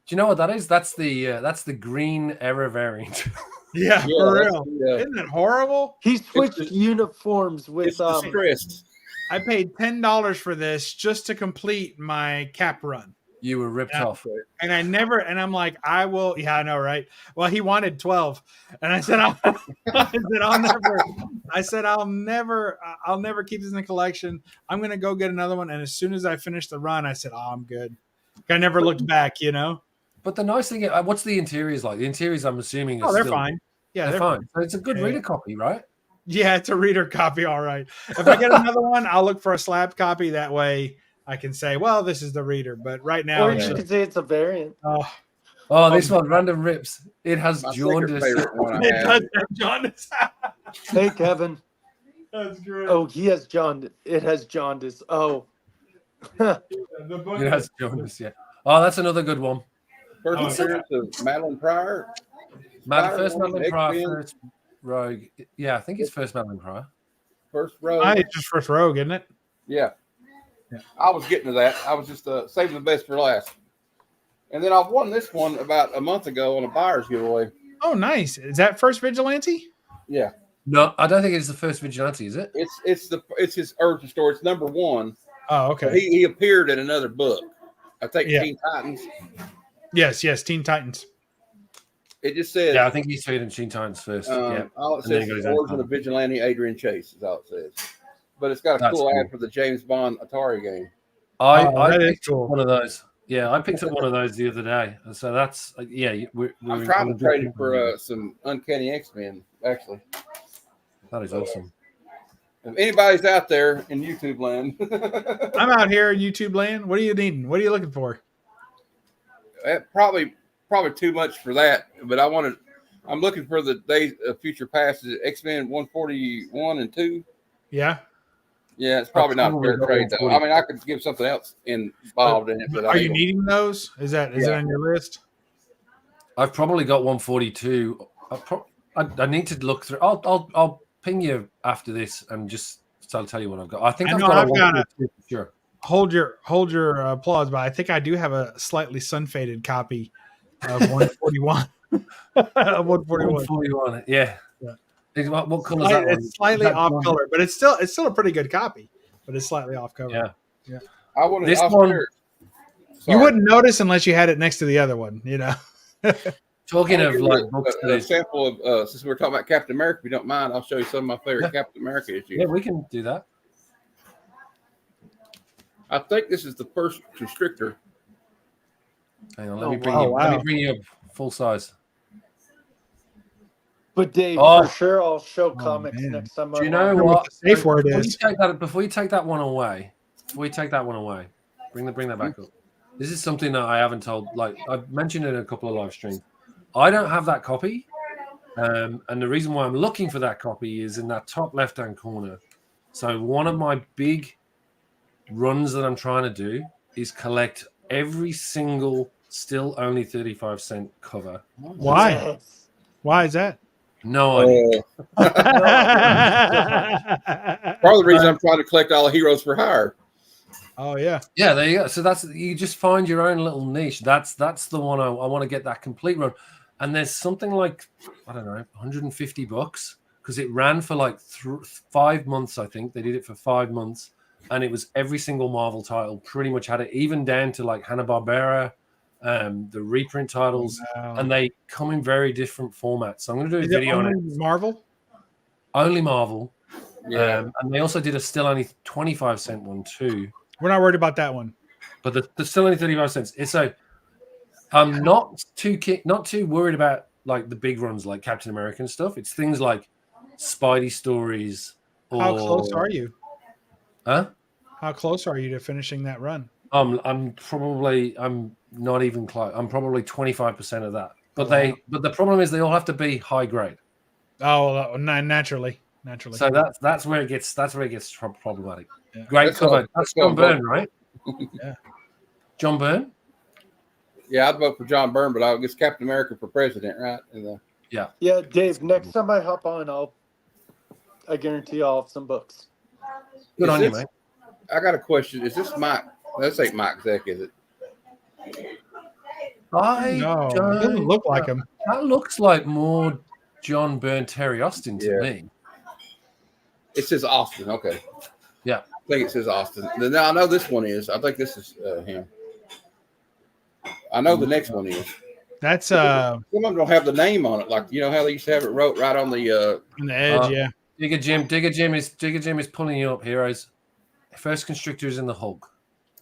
Do you know what that is? That's the green error variant. Yeah, for real. Yeah. Isn't that horrible? He switched uniforms with distressed. I paid $10 for this just to complete my cap run. You were ripped off. And I'm like, I will. Yeah, I know, right? Well, he wanted 12. And I said, I'll never keep this in the collection. I'm going to go get another one. And as soon as I finished the run, I said, oh, I'm good. I never looked back, you know? But the nice thing, what's the interiors like? The interiors, I'm assuming, they're fine. Yeah, they're fine. So it's a good reader copy, right? Yeah, it's a reader copy. All right. If I get another one, I'll look for a slab copy. That way I can say, well, this is the reader. But right now, or you could say it's a variant. Oh, this one, random rips. It has jaundice. It does have jaundice. Hey, Kevin. That's great. Oh, he has jaundice. It has jaundice. Oh. It has jaundice, yeah. Oh, that's another good one. First appearance of Madeline Pryor. First Madeline Pryor, first Rogue. Yeah, I think it's first Madeline Pryor. First Rogue. It's just first Rogue, isn't it? Yeah. I was getting to that. I was just saving the best for last. And then I won this one about a month ago on a buyer's giveaway. Oh, nice. Is that first Vigilante? Yeah. No, I don't think it's the first Vigilante, is it? It's his origin story. It's number 1. Oh, okay. He appeared in another book. I think Teen Titans. Yes, Teen Titans. It just says. Yeah, I think he's feeding Teen Titans first. Yeah. All it says is origin of Vigilante Adrian Chase is all it says. But it's got a cool ad for the James Bond Atari game. I picked up one of those. Yeah, I picked up one of those the other day. So that's I'm trying to trade it for some Uncanny X-Men, actually. That is awesome. If anybody's out there in YouTube land, I'm out here in YouTube land. What are you needing? What are you looking for? Probably too much for that. But I'm looking for the Days of Future Past. X-Men 141 and 2. Yeah. Yeah, it's probably not a fair trade though. I mean, I could give something else involved in it. But are you needing those? Is it on your list? I've probably got 142. I need to look through. I'll ping you after this and just I'll tell you what I've got. I think I've got a sure. Hold your applause, but I think I do have a slightly sun faded copy of 141. 141. Yeah. What color is that one? It's slightly off color, but it's still a pretty good copy. But it's slightly off cover. Yeah. I want this one. You wouldn't notice unless you had it next to the other one. You know. Talking of like books, a sample of since we're talking about Captain America, if you don't mind, I'll show you some of my favorite Captain America issues. Yeah, we can do that. I think this is the first Constrictor. Hang on, let me bring you up full size. But Dave, for sure, I'll show comics next time. Do you know what the safe word is? Before you take that one away, bring that back up. This is something that I haven't told. Like I've mentioned in a couple of live streams. I don't have that copy, and the reason why I'm looking for that copy is in that top left-hand corner. So one of my big runs that I'm trying to do is collect every single still only 35-cent cover. Why? Why is that? No idea. Part of the reason I'm trying to collect all the Heroes for Hire. Oh yeah. Yeah, there you go. So that's you just find your own little niche. That's the one I want to get that complete run. And there's something like, I don't know, $150 because it ran for like 5 months, I think. They did it for 5 months. And it was every single Marvel title pretty much had it, even down to like Hanna-Barbera, the reprint titles. Wow. And they come in very different formats. So I'm going to do a video on it. Marvel? Only Marvel. Yeah. And they also did a still only 25-cent one too. We're not worried about that one. But the still only 35 cents. It's so I'm not too worried about like the big runs like Captain America and stuff. It's things like Spidey stories. How close are you? Huh? How close are you to finishing that run? I'm not even close. I'm probably 25% of that. But but the problem is they all have to be high grade. Oh, naturally. So that's where it gets problematic. Yeah. Great cover. That's John Byrne, right? Yeah. John Byrne? Yeah, I'd vote for John Byrne, but I'll guess Captain America for president, right? Yeah. Yeah, Dave, next time I hop on, I guarantee I'll have some books. Good on you, mate. I got a question. Is this Mike? This ain't Mike Zeck, is it? No, it doesn't look like him. That looks like more John Byrne, Terry Austin to me. It says Austin. Okay. Yeah. I think it says Austin. Now I know this one is. I think this is him. I know the next one is. That's some of them don't have the name on it, like you know how they used to have it wrote right on the edge. Yeah. Digger Jim is pulling you up, heroes. First Constrictor is in the Hulk.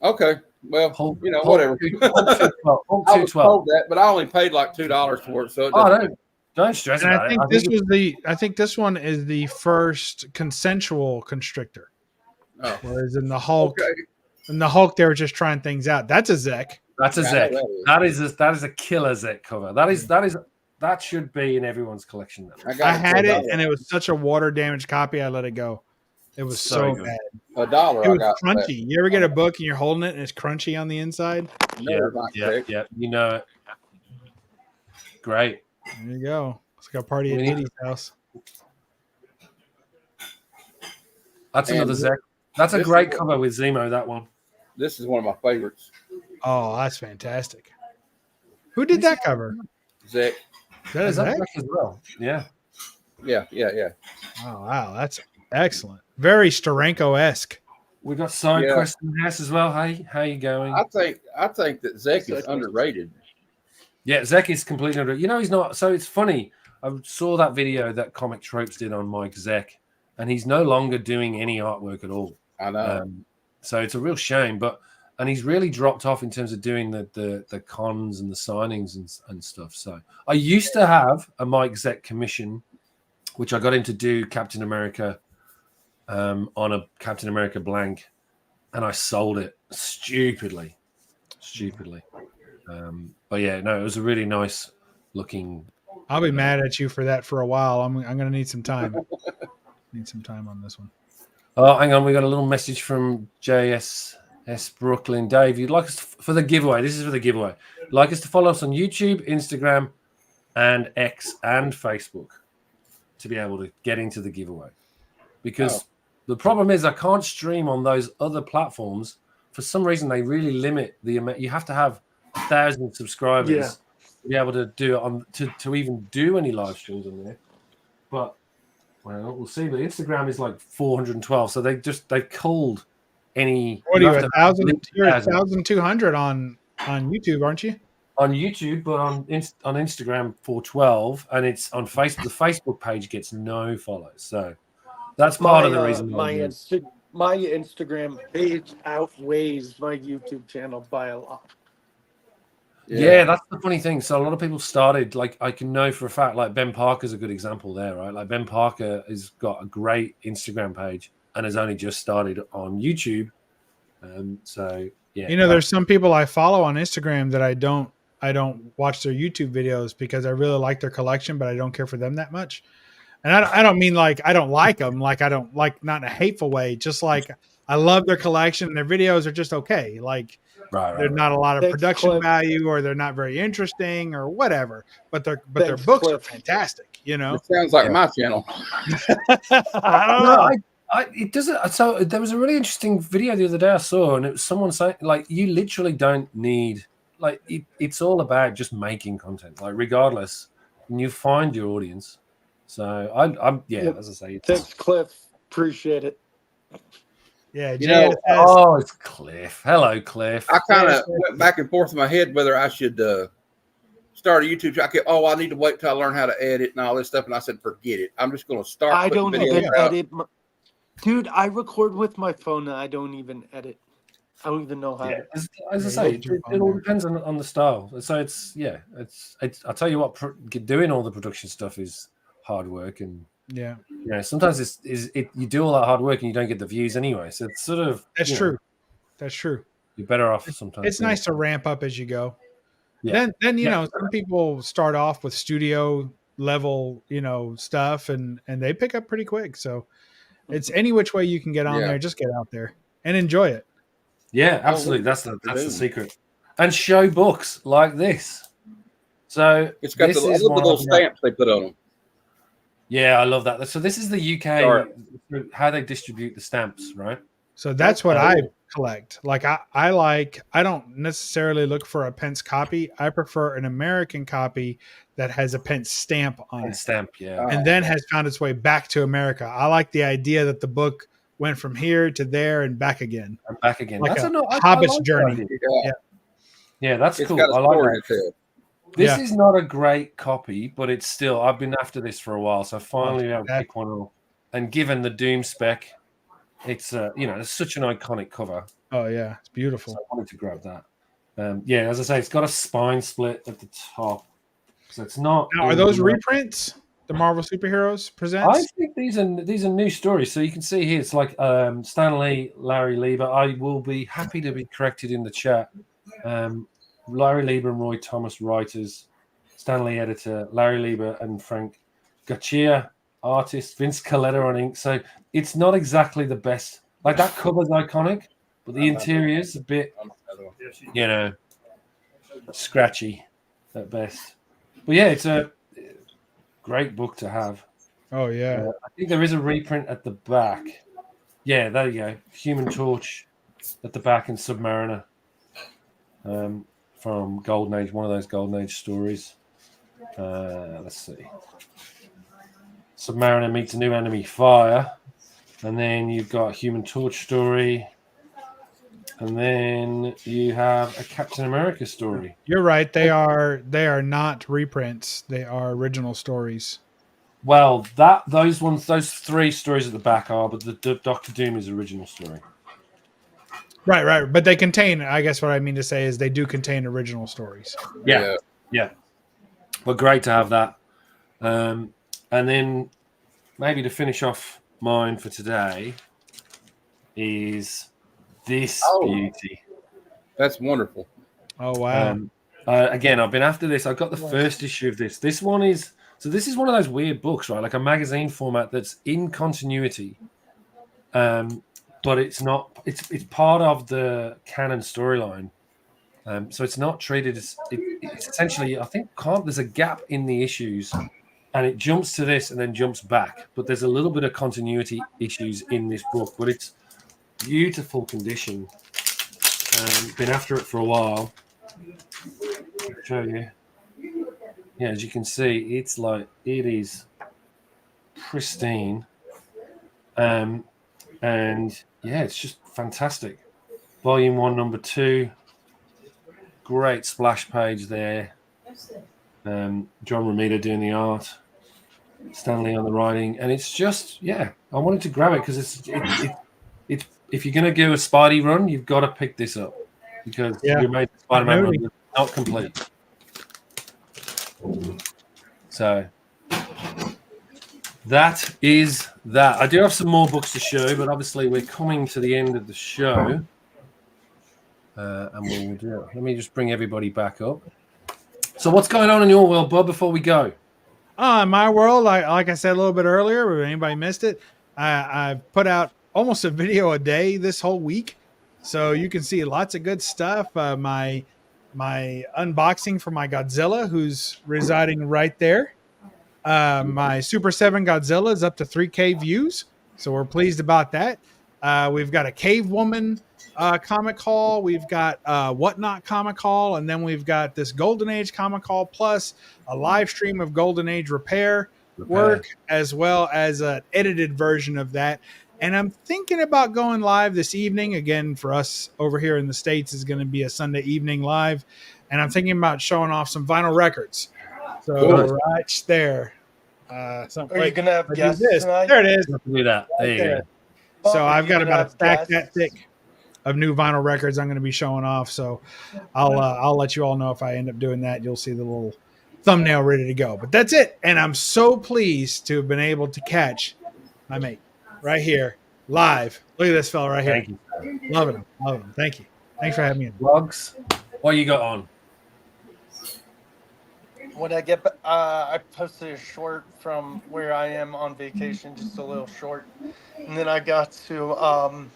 Okay. Well, Hulk, whatever. Hulk I was told that, but I only paid like $2 for it, so don't stress and about it. I think this one is the first consensual Constrictor. Oh. Whereas in the Hulk, they were just trying things out. That's a Zek. That's a Zek. That is a killer Zek cover. That should be in everyone's collection. I had it, and it was such a water damaged copy. I let it go. It was so bad. $1. It was crunchy. You ever get a book and you're holding it and it's crunchy on the inside? Yeah. You know it. Great. There you go. It's like a party at Edie's house. That's another Zek. That's a great cover with Zemo, that one. This is one of my favorites. Oh, that's fantastic. Who did that cover? Zek. That is Zek as well. Yeah. Yeah. Oh, wow. That's excellent. Very Steranko-esque. We got side quest in the house as well. Hey, how you going? I think that Zek is underrated. Yeah, Zek is completely underrated. You know, he's not. So it's funny. I saw that video that Comic Tropes did on Mike Zek, and he's no longer doing any artwork at all. I know. So it's a real shame, and he's really dropped off in terms of doing the cons and the signings and stuff. So I used to have a Mike Zek commission, which I got him to do Captain America on a Captain America blank, and I sold it stupidly. But yeah, no, it was a really nice looking. I'll be mad at you for that for a while. I'm going to need some time. Need some time on this one. Oh, hang on. We got a little message from JSS Brooklyn. Dave, you'd like us for the giveaway. This is for the giveaway. You'd like us to follow us on YouTube, Instagram, and X and Facebook to be able to get into the giveaway. Because the problem is I can't stream on those other platforms. For some reason, they really limit the amount. You have to have 1,000 subscribers to be able to do it on to even do any live streams on there. But well, we'll see. But Instagram is like 412, so they've culled any. What are you 1,000? You're 1,200 on YouTube, aren't you? on YouTube, but on Instagram 412, and it's on Facebook. The Facebook page gets no follows, so that's part of the reason why. My Instagram page outweighs my YouTube channel by a lot. Yeah, that's the funny thing. So a lot of people started, like, I can know for a fact, like Ben Parker's a good example there, right? Like Ben Parker has got a great Instagram page and has only just started on YouTube. So yeah, There's some people I follow on Instagram that I don't watch their YouTube videos because I really like their collection, but I don't care for them that much. And I don't mean like I don't like them, like I don't like, not in a hateful way, just like I love their collection and their videos are just okay. Like there's not a lot of production value, or they're not very interesting or whatever, but their books are fantastic. It sounds like my channel. I don't know. It doesn't. So there was a really interesting video the other day I saw, and it was someone saying, like, you literally don't need, like, it's all about just making content, like, regardless, and you find your audience. So I'm as I say, thanks, Cliff. Appreciate it. Yeah, it's Cliff. Hello, Cliff. I kind of went back and forth in my head whether I should start a YouTube channel. I need to wait till I learn how to edit and all this stuff. And I said, forget it. I'm just going to start. I don't even edit. Dude, I record with my phone and I don't even edit. I don't even know how. Yeah, as I say, it all depends on the style. So it's I'll tell you what, doing all the production stuff is hard work, and sometimes you do all that hard work and you don't get the views anyway. So it's sort of true. That's true. You're better off sometimes. It's nice to ramp up as you go. Yeah. Then some people start off with studio level stuff and they pick up pretty quick. So it's any which way you can get on there, just get out there and enjoy it. Yeah, absolutely. That's the secret. And show books like this. So it's got the little stamps they put on them. Yeah, I love that. So this is the UK, how they distribute the stamps, right? So that's what I collect. Like I don't necessarily look for a Pence copy. I prefer an American copy that has a Pence stamp on it. Stamp, yeah. And then has found its way back to America. I like the idea that the book went from here to there and back again. And back again. Like that's a Hobbit's journey. Yeah, that's cool. I like that. This is not a great copy, but it's still, I've been after this for a while, so finally I'll pick one up. And given the Doom spec, it's it's such an iconic cover. Oh yeah, it's beautiful. So I wanted to grab that. As I say, it's got a spine split at the top, so it's not. Now, are those reprints? The Marvel Superheroes presents? I think these are new stories. So you can see here, it's like Stan Lee, Larry Lieber. I will be happy to be corrected in the chat. Larry Lieber and Roy Thomas writers, Stan Lee editor, Larry Lieber and Frank Gaccia artist, Vince Colletta on ink. So it's not exactly the best. Like that cover's iconic, but the interior's a bit, scratchy at best. But yeah, it's a great book to have. Oh yeah. I think there is a reprint at the back. Yeah, there you go. Human Torch at the back and Submariner. From Golden Age, one of those Golden Age stories. Let's see. Submariner meets a new enemy, Fire. And then you've got a Human Torch story. And then you have a Captain America story. You're right. They are not reprints. They are original stories. Well, those three stories at the back are, but the Doctor Doom is original story. Right. But they contain, I guess what I mean to say is they do contain original stories. Yeah. Well, great to have that. And then maybe to finish off mine for today is this beauty. That's wonderful. Oh, wow. Again, I've been after this. I got the first issue of this. This is one of those weird books, right? Like a magazine format that's in continuity. But it's not. It's part of the canon storyline, so it's not treated as. It's essentially, I think, there's a gap in the issues, and it jumps to this and then jumps back. But there's a little bit of continuity issues in this book, but it's beautiful condition. Been after it for a while. I'll show you. Yeah, as you can see, it is pristine. And yeah, it's just fantastic. Volume 1, number 2. great splash page there. John Romita doing the art, Stanley on the writing, and it's just I wanted to grab it because it's if you're gonna do a Spidey run, you've got to pick this up because your mate Spider-Man run is not complete. So that is that. I do have some more books to show, but obviously we're coming to the end of the show, and we'll do it. Let me just bring everybody back up. So what's going on in your world, Bob, before we go? In my world, like I said a little bit earlier, if anybody missed it, I've put out almost a video a day this whole week. So you can see lots of good stuff. My unboxing for my Godzilla, who's residing right there. My Super 7 Godzilla is up to 3K views. So we're pleased about that. We've got a Cave Woman comic haul. We've got Whatnot comic haul. And then we've got this Golden Age comic haul plus a live stream of Golden Age repair work, as well as an edited version of that. And I'm thinking about going live this evening. Again, for us over here in the States, is going to be a Sunday evening live. And I'm thinking about showing off some vinyl records. So right there. Are you going to have guests tonight? There it is. Do that. There you go. So I've got about a stack that thick of new vinyl records I'm going to be showing off. So I'll let you all know if I end up doing that. You'll see the little thumbnail ready to go. But that's it. And I'm so pleased to have been able to catch my mate right here live. Look at this fella right here. Thank you. Loving him. Thank you. Thanks for having me in. Vlogs. What you got on? When I get, I posted a short from where I am on vacation, just a little short, and then I got some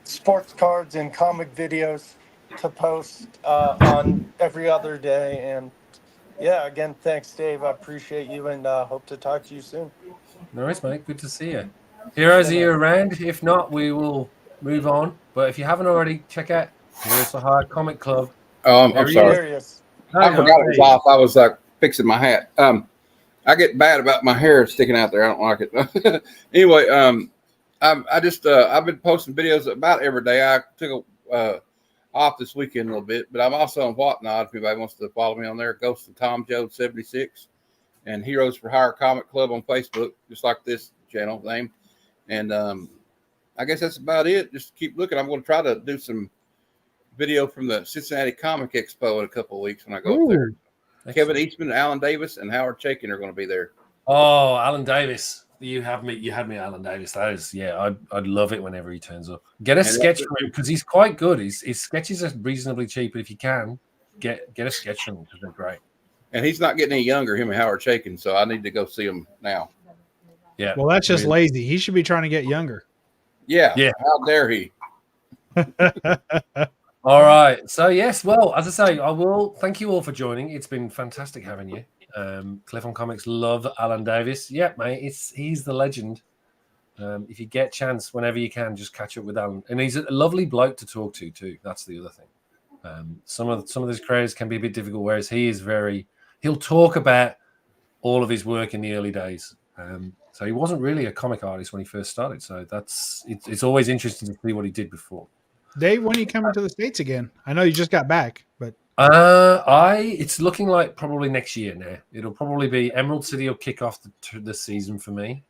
sports cards and comic videos to post on every other day. And again, thanks, Dave. I appreciate you, and hope to talk to you soon. Nice, mate. Good to see you. Heroes, are you around? If not, we will move on. But if you haven't already, check out Heroes for Hire Comic Club. I'm sorry. I forgot it was off. I was fixing my hat. I get bad about my hair sticking out there. I don't like it. Anyway, I've been posting videos about every day. I took off this weekend a little bit, but I'm also on Whatnot. If anybody wants to follow me on there, Ghost of Tom Joad 76 and Heroes for Hire Comic Club on Facebook, just like this channel name. And I guess that's about it. Just keep looking. I'm going to try to do some video from the Cincinnati Comic Expo in a couple of weeks when I go up there. Kevin Eastman, Alan Davis, and Howard Chaykin are going to be there. Oh, Alan Davis. You had me, Alan Davis. That is, I'd love it whenever he turns up. Get a sketch from him because he's quite good. His sketches are reasonably cheap, but if you can, get a sketch from him because they're great. And he's not getting any younger, him and Howard Chaykin, so I need to go see him now. Yeah. Well, that's just lazy. He should be trying to get younger. Yeah. How dare he? All right. So, yes, well, as I say, I will thank you all for joining. It's been fantastic having you. Cliff on Comics love Alan Davis. Yeah, mate, he's the legend. If you get a chance, whenever you can, just catch up with Alan. And he's a lovely bloke to talk to, too. That's the other thing. Some of his creators can be a bit difficult, whereas he is he'll talk about all of his work in the early days. So he wasn't really a comic artist when he first started. So it's always interesting to see what he did before. Dave, when are you coming to the States again? I know you just got back, but it's looking like probably next year now. It'll probably be Emerald City will kick off the season for me.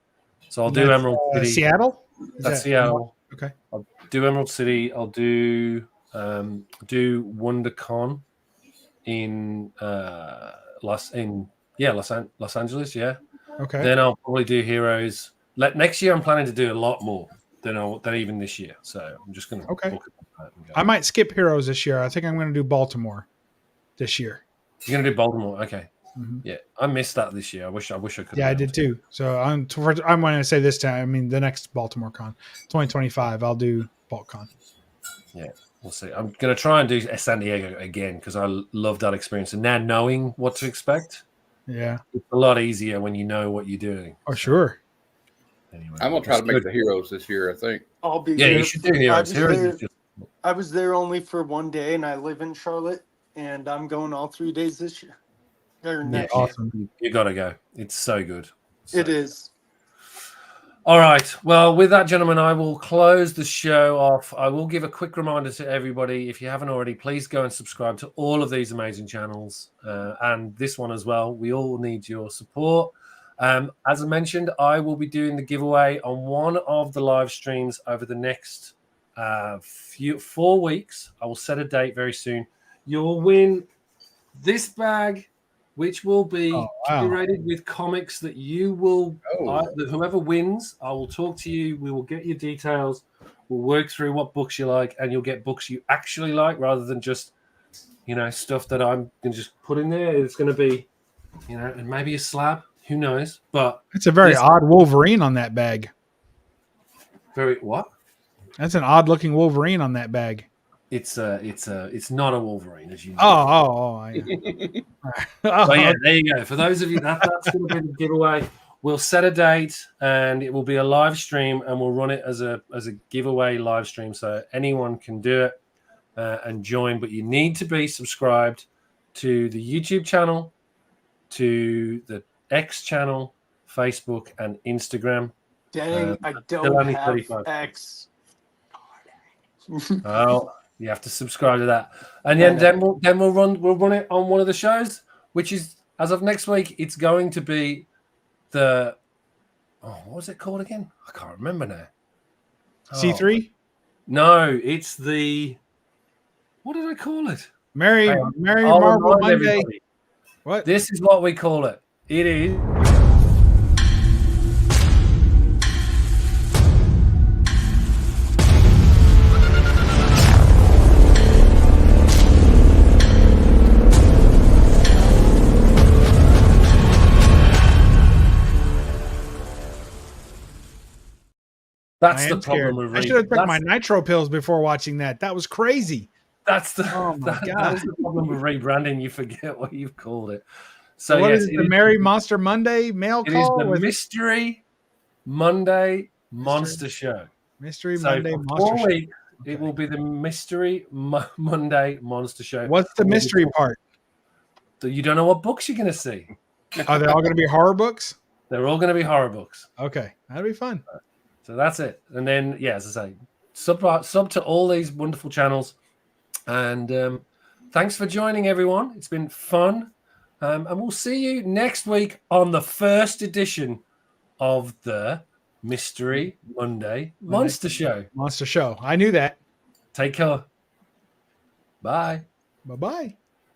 So I'll do Emerald City. Seattle? That's Seattle. Okay. I'll do Emerald City. I'll do WonderCon in Los Angeles, yeah. Okay. Then I'll probably do Heroes. Next year I'm planning to do a lot more than even this year. So I'm just going to okay. I might skip Heroes this year. I think I'm going to do Baltimore this year. You're going to do Baltimore, okay? Mm-hmm. Yeah, I missed that this year. I wish I could. Yeah, I did too. So I'm going to say this time. I mean, the next Baltimore Con, 2025. I'll do BaltCon. Yeah, we'll see. I'm going to try and do San Diego again because I love that experience. And now knowing what to expect, yeah, it's a lot easier when you know what you're doing. Oh, sure. Anyway, I'm gonna try to make the Heroes this year. I think. I'll be there. You should do Heroes. I was there only for one day, and I live in Charlotte, and I'm going all 3 days this year. Awesome! You gotta go. It's so good. It is. All right. Well, with that, gentlemen, I will close the show off. I will give a quick reminder to everybody, if you haven't already, please go and subscribe to all of these amazing channels and this one as well. We all need your support. As I mentioned, I will be doing the giveaway on one of the live streams over the next 4 weeks. I will set a date very soon. You'll win this bag, which will be curated with comics that you will, whoever wins, I will talk to you. We will get your details. We'll work through what books you like, and you'll get books you actually like rather than just, stuff that I'm going to just put in there. It's going to be, and maybe a slab. Who knows? But it's a very odd Wolverine on that bag. Very what? That's an odd looking Wolverine on that bag. It's not a Wolverine, as you know. Yeah. There you go. For those of you, that's going to be the giveaway. We'll set a date, and it will be a live stream, and we'll run it as a giveaway live stream, so anyone can do it and join. But you need to be subscribed to the YouTube channel, to the X channel, Facebook, and Instagram. Dang, I don't have X. Oh. You have to subscribe to that, and then we'll run it on one of the shows, which is as of next week. It's going to be the what was it called again? I can't remember now. C3? No, it's the what did I call it? Merry Marvel Monday. Everybody. What? This is what we call it. It is. That's the problem with I should have took my nitro pills before watching that. That was crazy. That's the God. That is the problem with rebranding. You forget what you've called it. So what is it? The Merry Monster Monday Mail Call? It is the Mystery Monday Monster Show. Mystery Monday Monster Show. It will be the Mystery Monday Monster Show. What's the mystery part? So you don't know what books you're going to see. Are they all going to be horror books? They're all going to be horror books. Okay, that'll be fun. So that's it. And then, as I say, sub to all these wonderful channels. And thanks for joining, everyone. It's been fun. And we'll see you next week on the first edition of the Mystery Monday Monster Show. Monster Show. I knew that. Take care. Bye. Bye-bye.